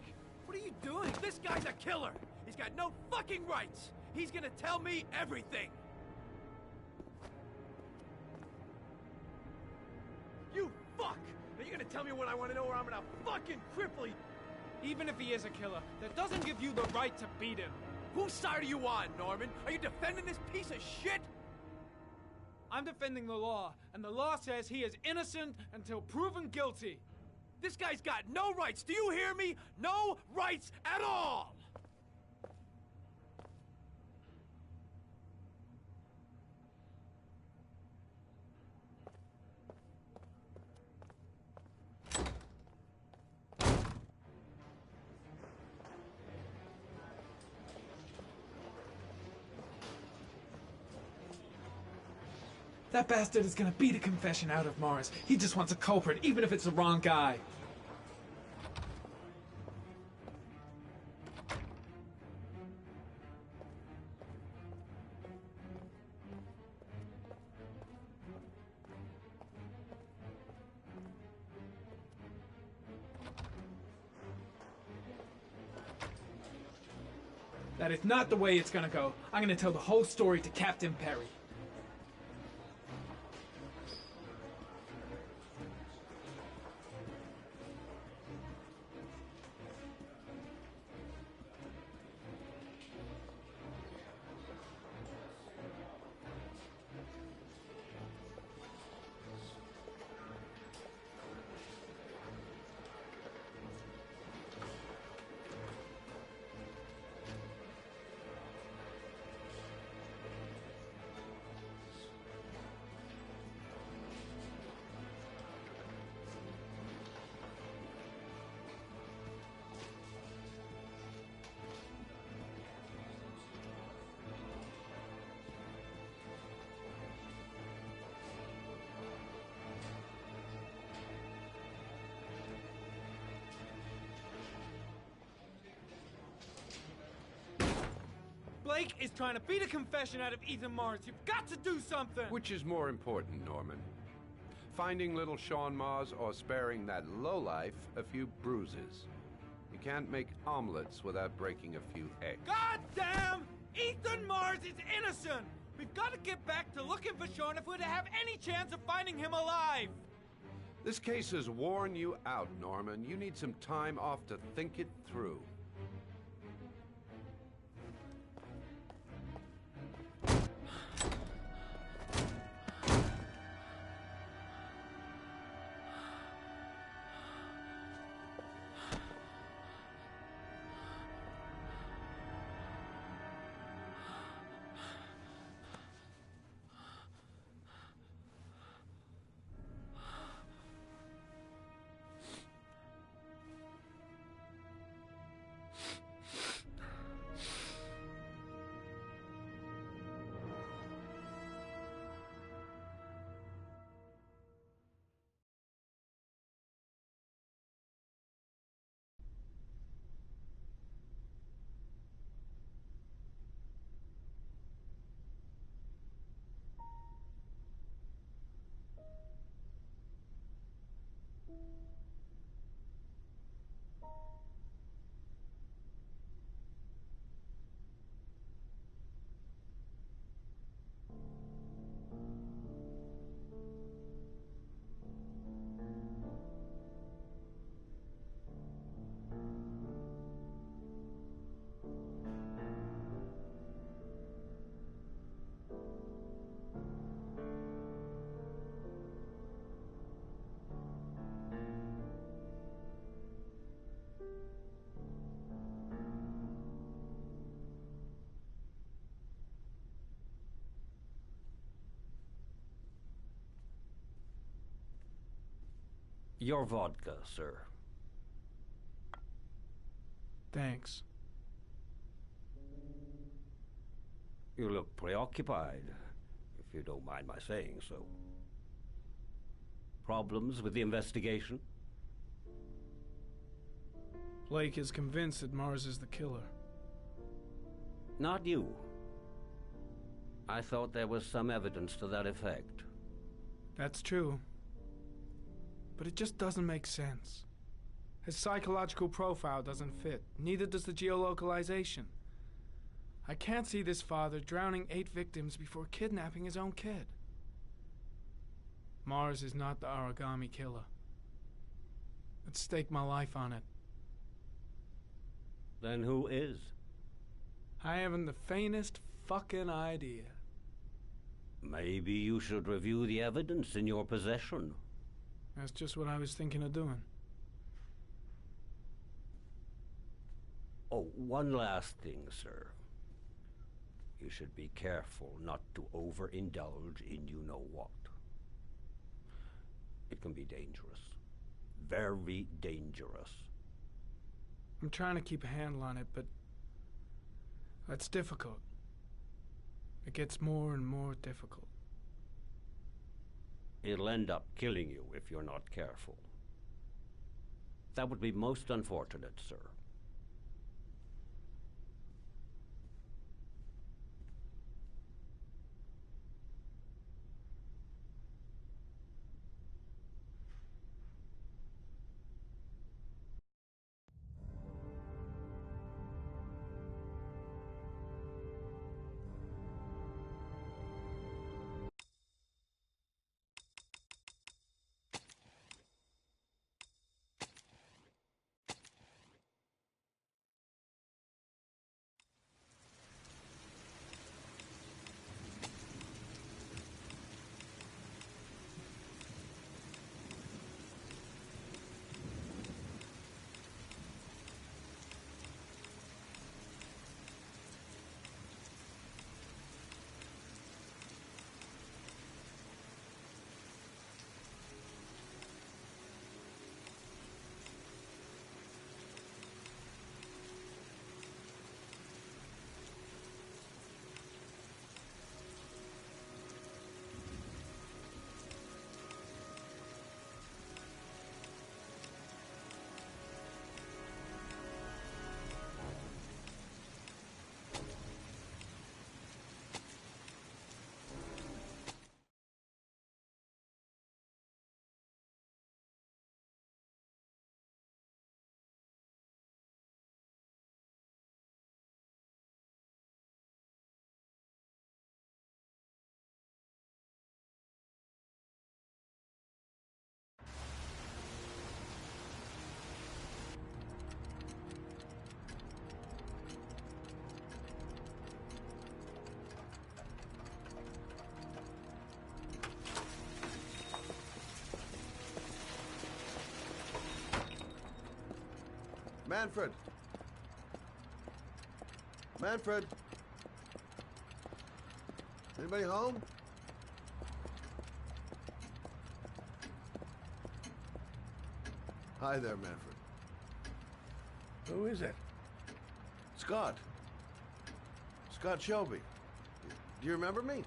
what are you doing? This guy's a killer. He's got no fucking rights. He's gonna tell me everything. You fuck! Are you gonna tell me when I want to know, or I'm gonna fucking cripple you? Even if he is a killer, that doesn't give you the right to beat him. Whose side are you on, Norman? Are you defending this piece of shit? I'm defending the law, and the law says he is innocent until proven guilty. This guy's got no rights. Do you hear me? No rights at all! That bastard is gonna beat a confession out of Mars. He just wants a culprit, even if it's the wrong guy. That is not the way it's gonna go. I'm gonna tell the whole story to Captain Perry. Blake is trying to beat a confession out of Ethan Mars. You've got to do something! Which is more important, Norman? Finding little Sean Mars or sparing that lowlife a few bruises? You can't make omelets without breaking a few eggs. God damn! Ethan Mars is innocent! We've got to get back to looking for Sean if we're to have any chance of finding him alive! This case has worn you out, Norman. You need some time off to think it through. Your vodka, sir. Thanks. You look preoccupied, if you don't mind my saying so. Problems with the investigation? Blake is convinced that Mars is the killer. Not you. I thought there was some evidence to that effect. That's true. But it just doesn't make sense. His psychological profile doesn't fit. Neither does the geolocalization. I can't see this father drowning 8 victims before kidnapping his own kid. Mars is not the origami killer. I'd stake my life on it. Then who is? I haven't the faintest fucking idea. Maybe you should review the evidence in your possession. That's just what I was thinking of doing. Oh, one last thing, sir. You should be careful not to overindulge in you-know-what. It can be dangerous. Very dangerous. I'm trying to keep a handle on it, but that's difficult. It gets more and more difficult. It'll end up killing you if you're not careful. That would be most unfortunate, sir. Manfred! Manfred! Anybody home? Hi there, Manfred. Who is it? Scott. Scott Shelby. Do you remember me?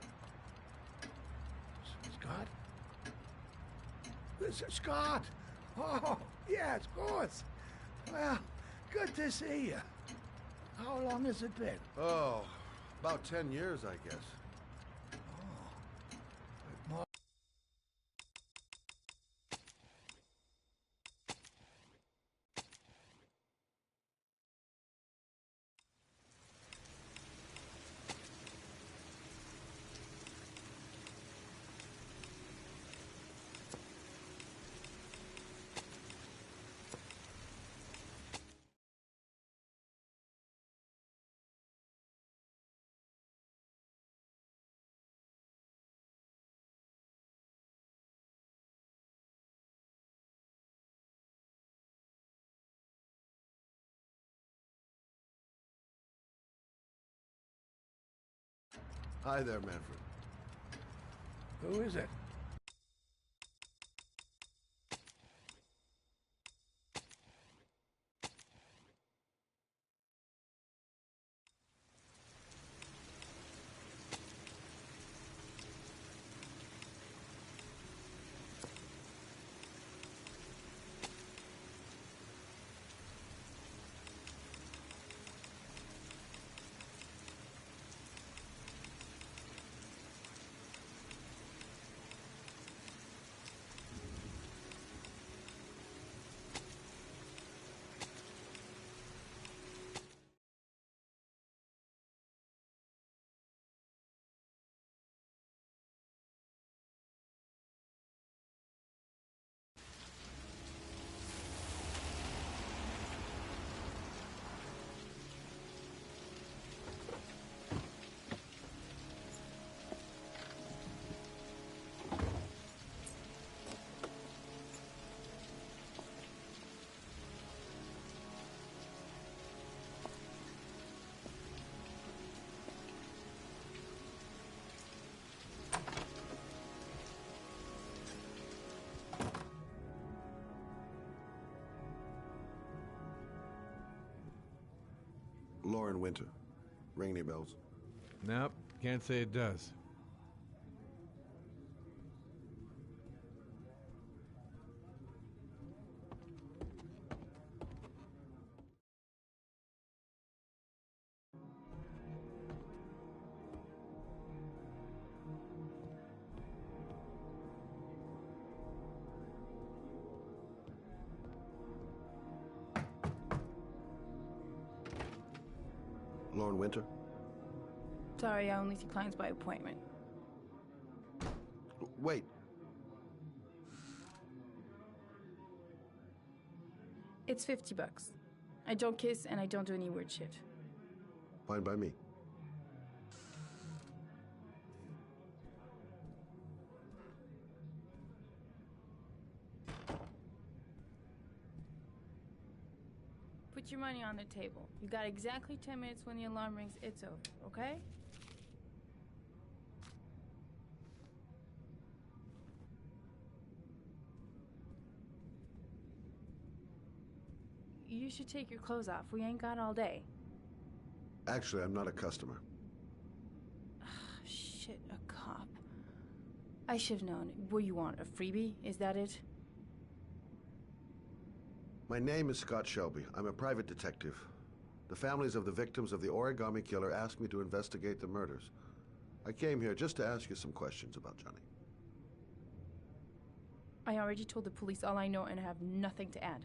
Scott? This is Scott! Oh, yes, of course. Well, good to see you. How long has it been? Oh, about 10 years, I guess. Hi there, Manfred. Who is it? Winter. Ring any bells? Nope, can't say it does. Lauren Winter? Sorry, I only see clients by appointment. Wait. It's $50. I don't kiss and I don't do any weird shit. Fine by me. Put your money on the table. You got exactly 10 minutes. When the alarm rings, it's over, okay? You should take your clothes off. We ain't got all day. Actually, I'm not a customer. Shit, a cop. I should've known. What do you want, a freebie? Is that it? My name is Scott Shelby. I'm a private detective. The families of the victims of the Origami Killer asked me to investigate the murders. I came here just to ask you some questions about Johnny. I already told the police all I know and I have nothing to add.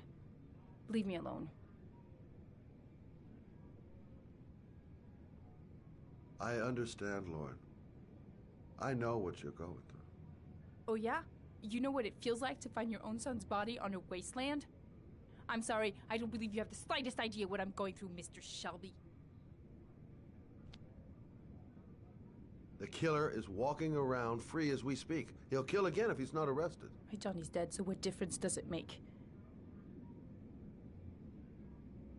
Leave me alone. I understand, Lauren. I know what you're going through. Oh yeah? You know what it feels like to find your own son's body on a wasteland? I'm sorry, I don't believe you have the slightest idea what I'm going through, Mr. Shelby. The killer is walking around free as we speak. He'll kill again if he's not arrested. My Johnny's dead, so what difference does it make?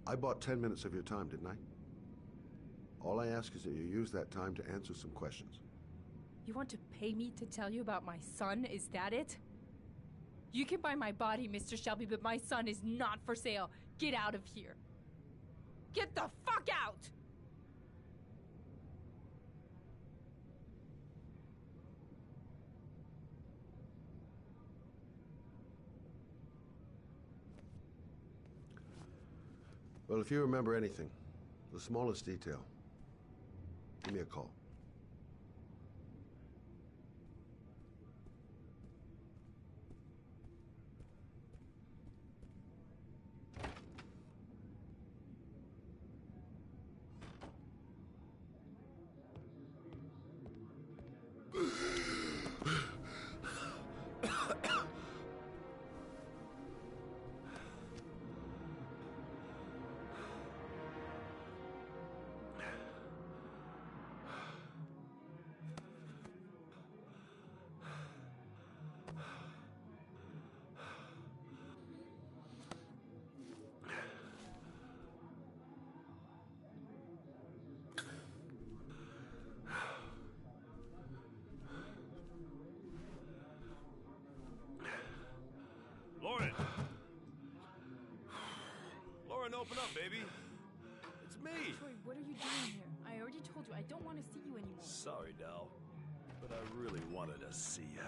I bought 10 minutes of your time, didn't I? All I ask is that you use that time to answer some questions. You want to pay me to tell you about my son? Is that it? You can buy my body, Mr. Shelby, but my son is not for sale. Get out of here. Get the fuck out! Well, if you remember anything, the smallest detail, give me a call. Lauren! Lauren, open up, baby. It's me. Troy, what are you doing here? I already told you I don't want to see you anymore. Sorry, doll, but I really wanted to see ya.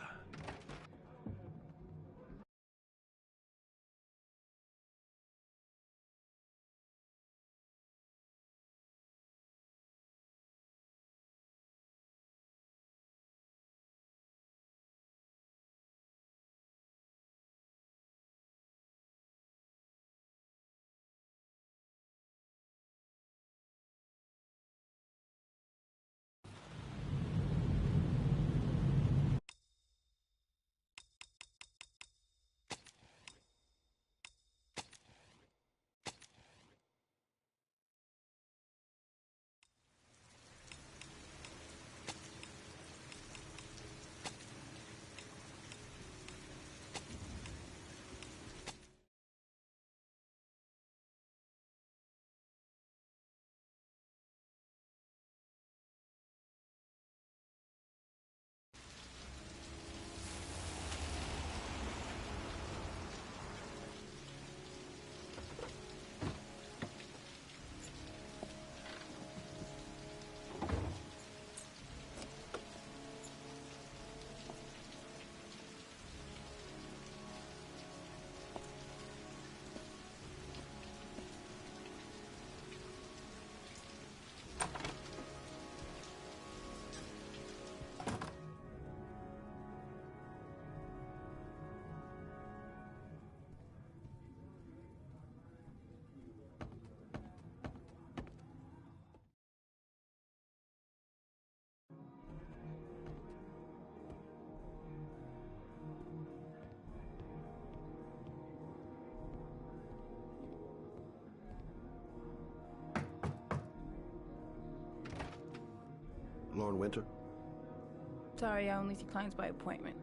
Lauren Winter? Sorry, I only see clients by appointment.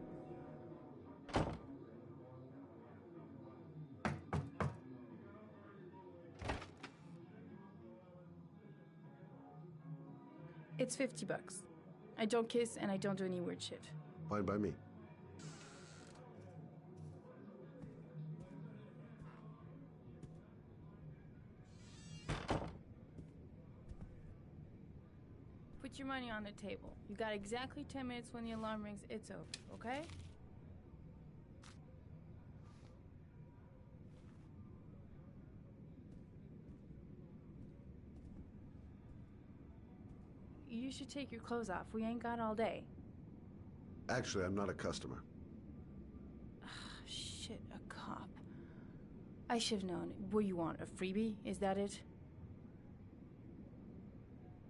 It's $50. I don't kiss and I don't do any weird shit. Fine by me. Put your money on the table. You got exactly 10 minutes. When the alarm rings, it's over, okay? You should take your clothes off. We ain't got all day. Actually, I'm not a customer. Shit, a cop. I should have known. What do you want, a freebie? Is that it?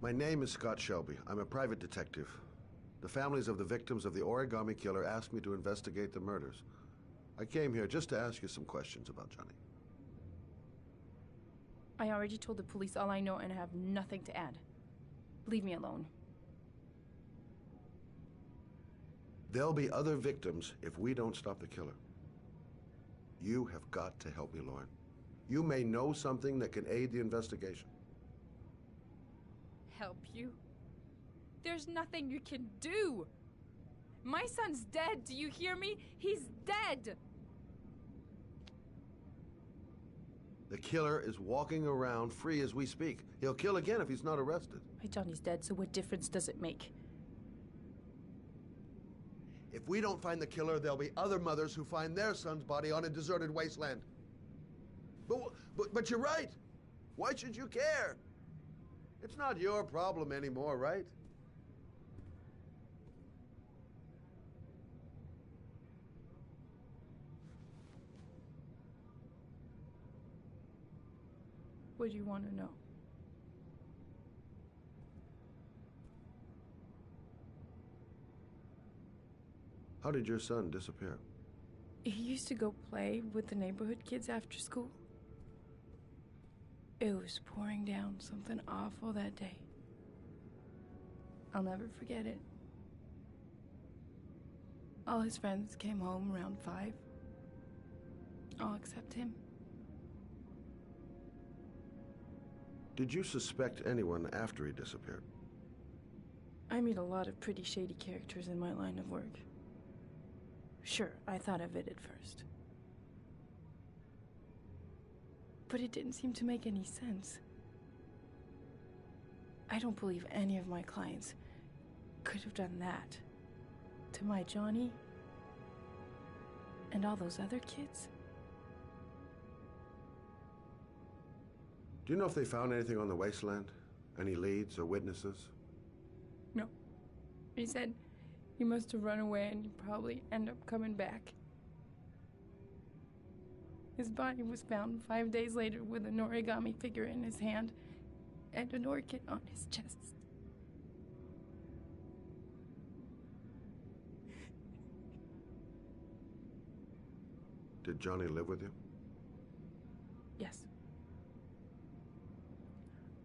My name is Scott Shelby. I'm a private detective. The families of the victims of the Origami Killer asked me to investigate the murders. I came here just to ask you some questions about Johnny. I already told the police all I know and have nothing to add. Leave me alone. There'll be other victims if we don't stop the killer. You have got to help me, Lauren. You may know something that can aid the investigation. Help you? There's nothing you can do. My son's dead. Do you hear me? He's dead. The killer is walking around free as we speak. He'll kill again if he's not arrested. My Johnny's dead, so what difference does it make? If we don't find the killer, there'll be other mothers who find their son's body on a deserted wasteland. But you're right. Why should you care? It's not your problem anymore, right? What do you want to know? How did your son disappear? He used to go play with the neighborhood kids after school. It was pouring down something awful that day. I'll never forget it. All his friends came home around 5. All except him. Did you suspect anyone after he disappeared? I meet a lot of pretty shady characters in my line of work. Sure, I thought of it at first. But it didn't seem to make any sense. I don't believe any of my clients could have done that to my Johnny and all those other kids. Do you know if they found anything on the wasteland? Any leads or witnesses? No. He said he must have run away and he'd probably end up coming back. His body was found 5 days later with an origami figure in his hand and an orchid on his chest. Did Johnny live with you? Yes.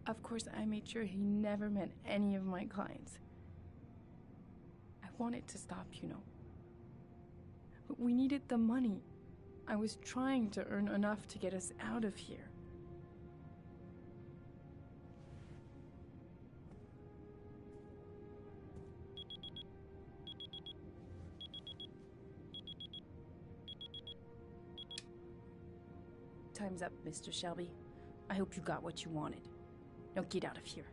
Of course, I made sure he never met any of my clients. I wanted to stop, you know. But we needed the money. I was trying to earn enough to get us out of here. Time's up, Mr. Shelby. I hope you got what you wanted. Now get out of here.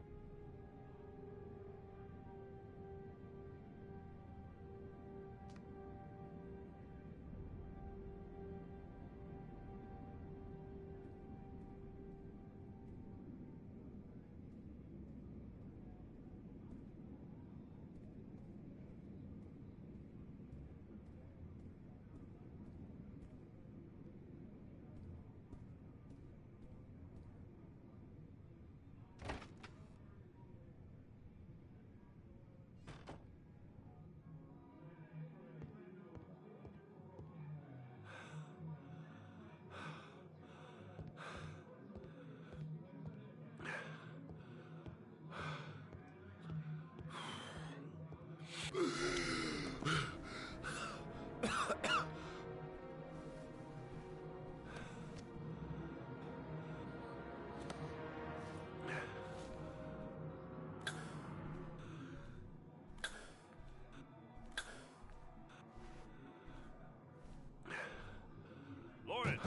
Lauren!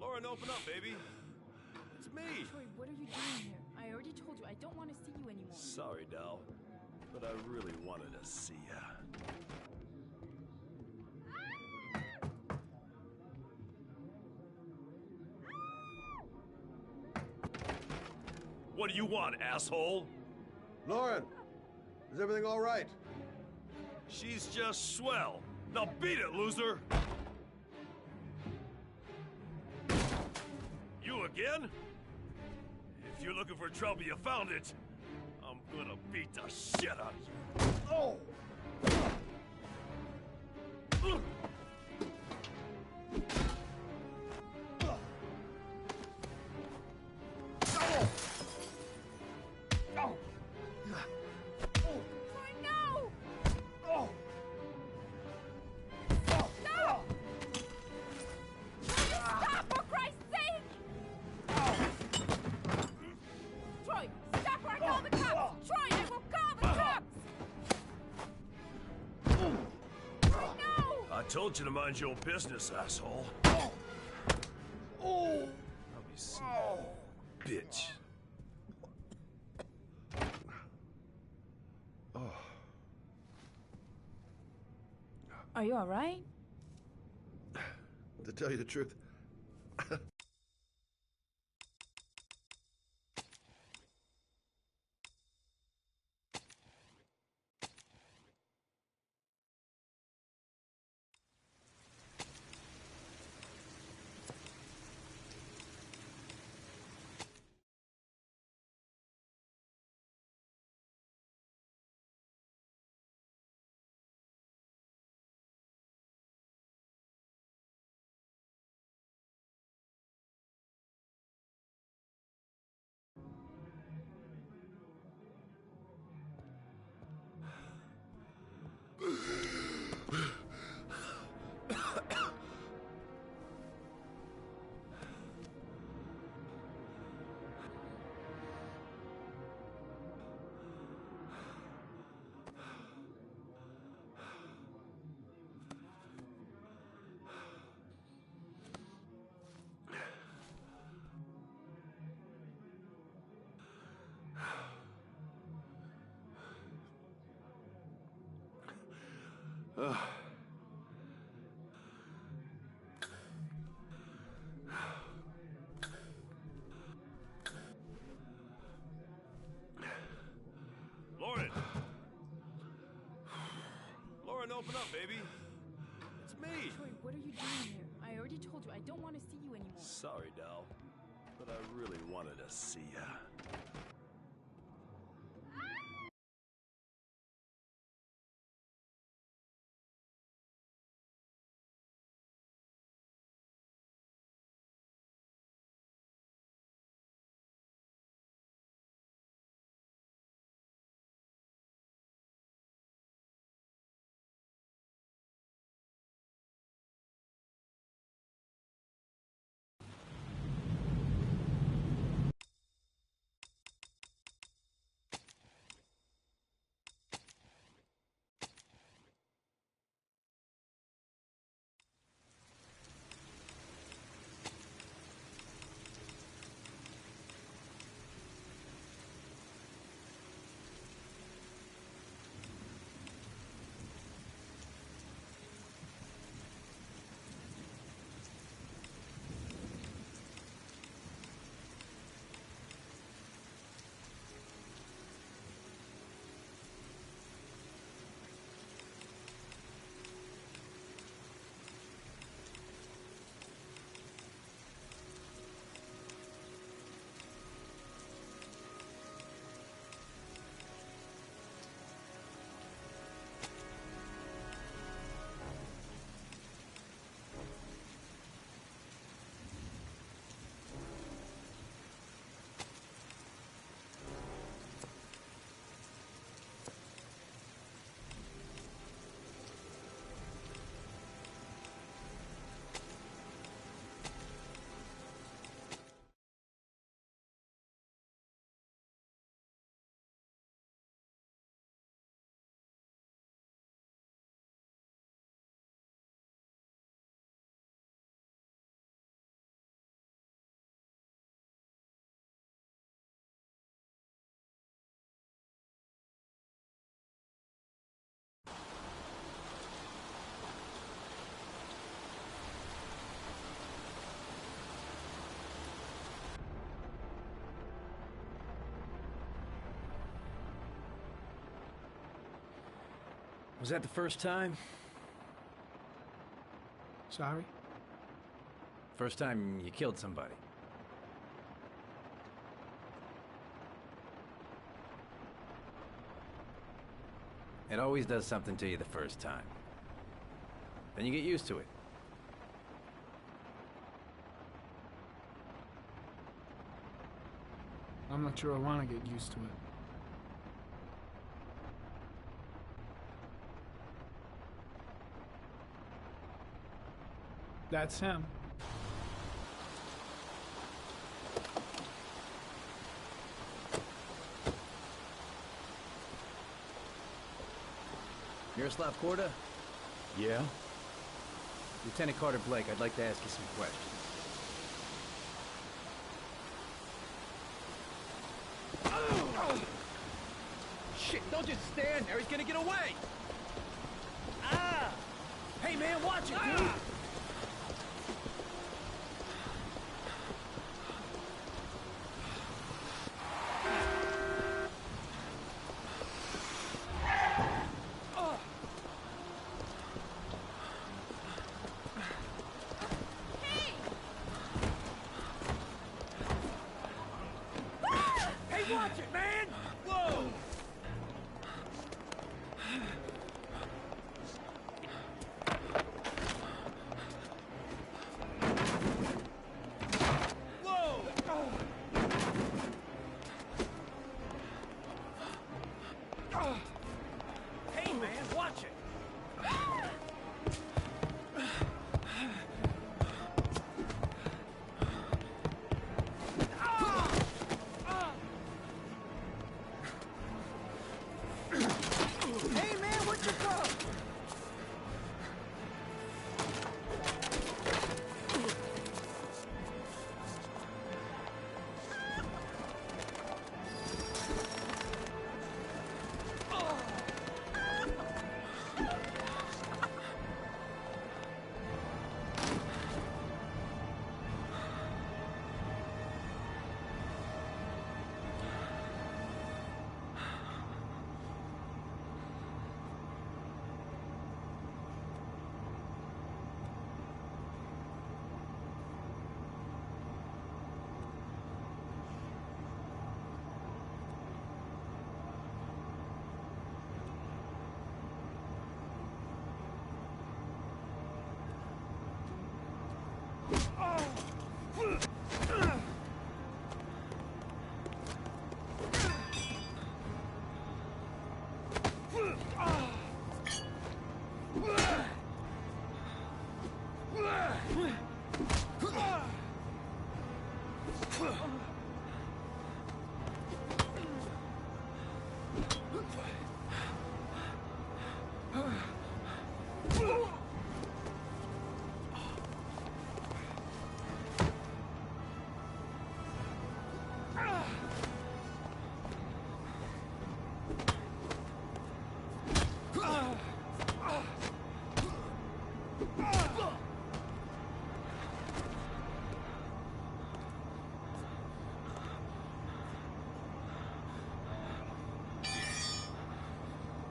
Lauren, open up, baby. It's me. Troy, what are you doing here? I already told you I don't want to see you anymore. Sorry, Dal, but I really wanted to see ya. What do you want, asshole? Lauren, is everything all right? She's just swell. Now beat it, loser! You again? If you're looking for trouble, you found it. I'm gonna beat the shit out of you. Oh! I told you to mind your business, asshole. I'll be small, bitch. Are you alright? To tell you the truth, Lauren! Lauren, open up, baby. It's me. Troy, what are you doing here? I already told you I don't want to see you anymore. Sorry, Dal, but I really wanted to see ya. Was that the first time? Sorry? First time you killed somebody? It always does something to you the first time. Then you get used to it. I'm not sure I want to get used to it. That's him. Miroslav Korda? Yeah? Lieutenant Carter Blake, I'd like to ask you some questions. Shit, don't just stand there. He's gonna get away. Ah! Hey, man, watch it, dude. Hey, watch it, man! Whoa! Hey, man, watch it! Hey, man, what's your problem?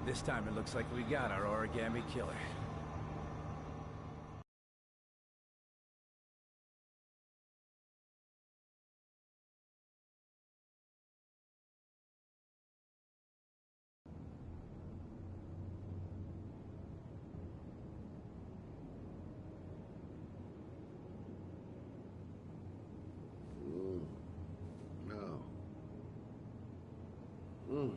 This time it looks like we got our origami killer. No. Mm.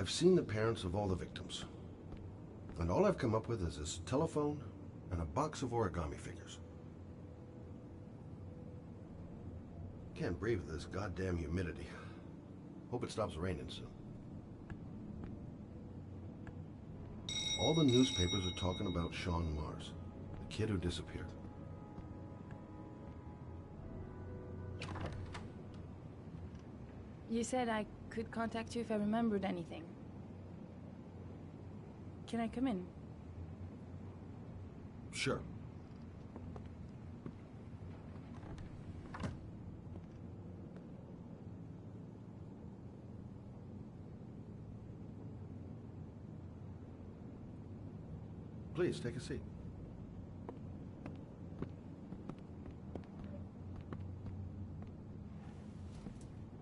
I've seen the parents of all the victims. And all I've come up with is this telephone and a box of origami figures. Can't breathe with this goddamn humidity. Hope it stops raining soon. All the newspapers are talking about Sean Mars, the kid who disappeared. You said I could contact you if I remembered anything. Can I come in? Sure. Please, take a seat.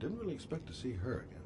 Didn't really expect to see her again.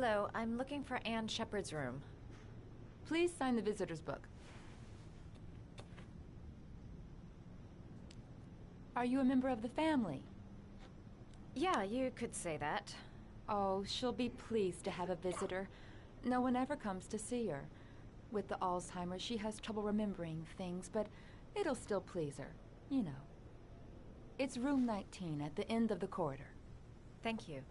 Hello, I'm looking for Anne Shepard's room. Please sign the visitor's book. Are you a member of the family? Yeah, you could say that. Oh, she'll be pleased to have a visitor. No one ever comes to see her. With the Alzheimer's, she has trouble remembering things, but it'll still please her. You know. It's room 19 at the end of the corridor. Thank you.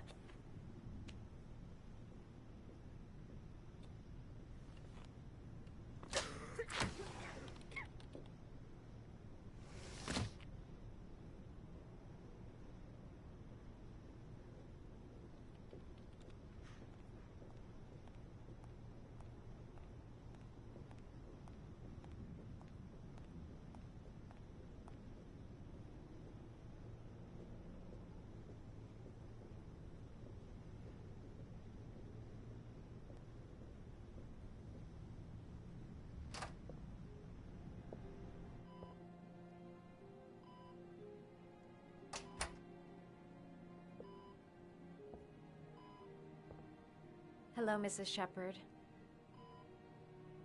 Hello, Mrs. Shepard.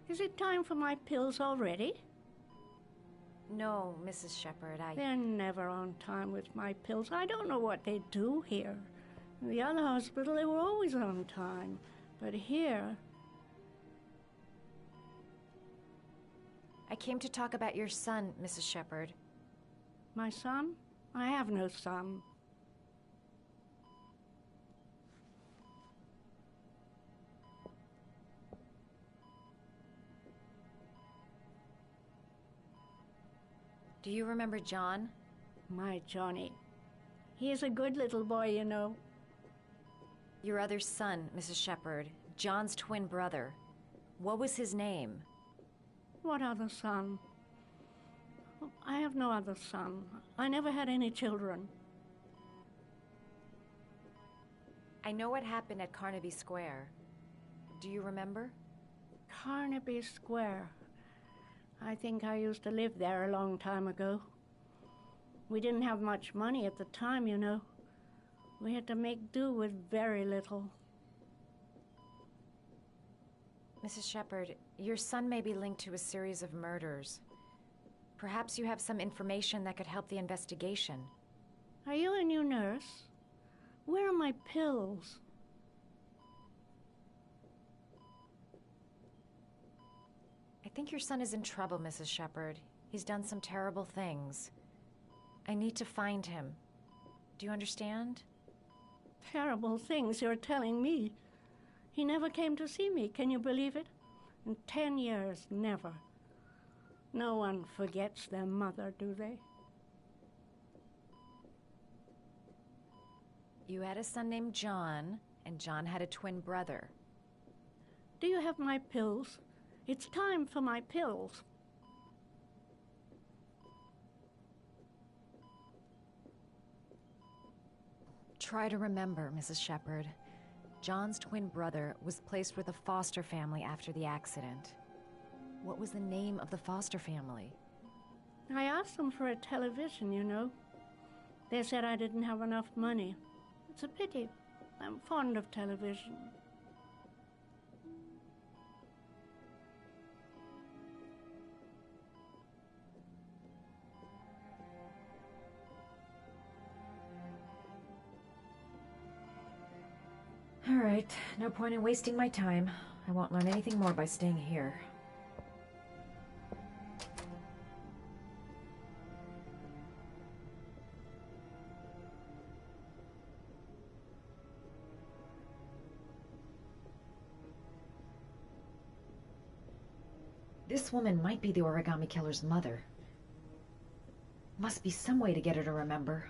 Is it time for my pills already? No, Mrs. Shepard, They're never on time with my pills. I don't know what they do here. In the other hospital, they were always on time. But here... I came to talk about your son, Mrs. Shepard. My son? I have no son. Do you remember John? My Johnny. He is a good little boy, you know. Your other son, Mrs. Shepard. John's twin brother. What was his name? What other son? I have no other son. I never had any children. I know what happened at Carnaby Square. Do you remember? Carnaby Square. I think I used to live there a long time ago. We didn't have much money at the time, you know. We had to make do with very little. Mrs. Shepard, your son may be linked to a series of murders. Perhaps you have some information that could help the investigation. Are you a new nurse? Where are my pills? I think your son is in trouble, Mrs. Shepard. He's done some terrible things. I need to find him. Do you understand? Terrible things you're telling me. He never came to see me, can you believe it? In 10 years, never. No one forgets their mother, do they? You had a son named John, and John had a twin brother. Do you have my pills? It's time for my pills. Try to remember, Mrs. Shepard. John's twin brother was placed with a foster family after the accident. What was the name of the foster family? I asked them for a television, you know. They said I didn't have enough money. It's a pity. I'm fond of television. All right, no point in wasting my time. I won't learn anything more by staying here. This woman might be the Origami Killer's mother. Must be some way to get her to remember.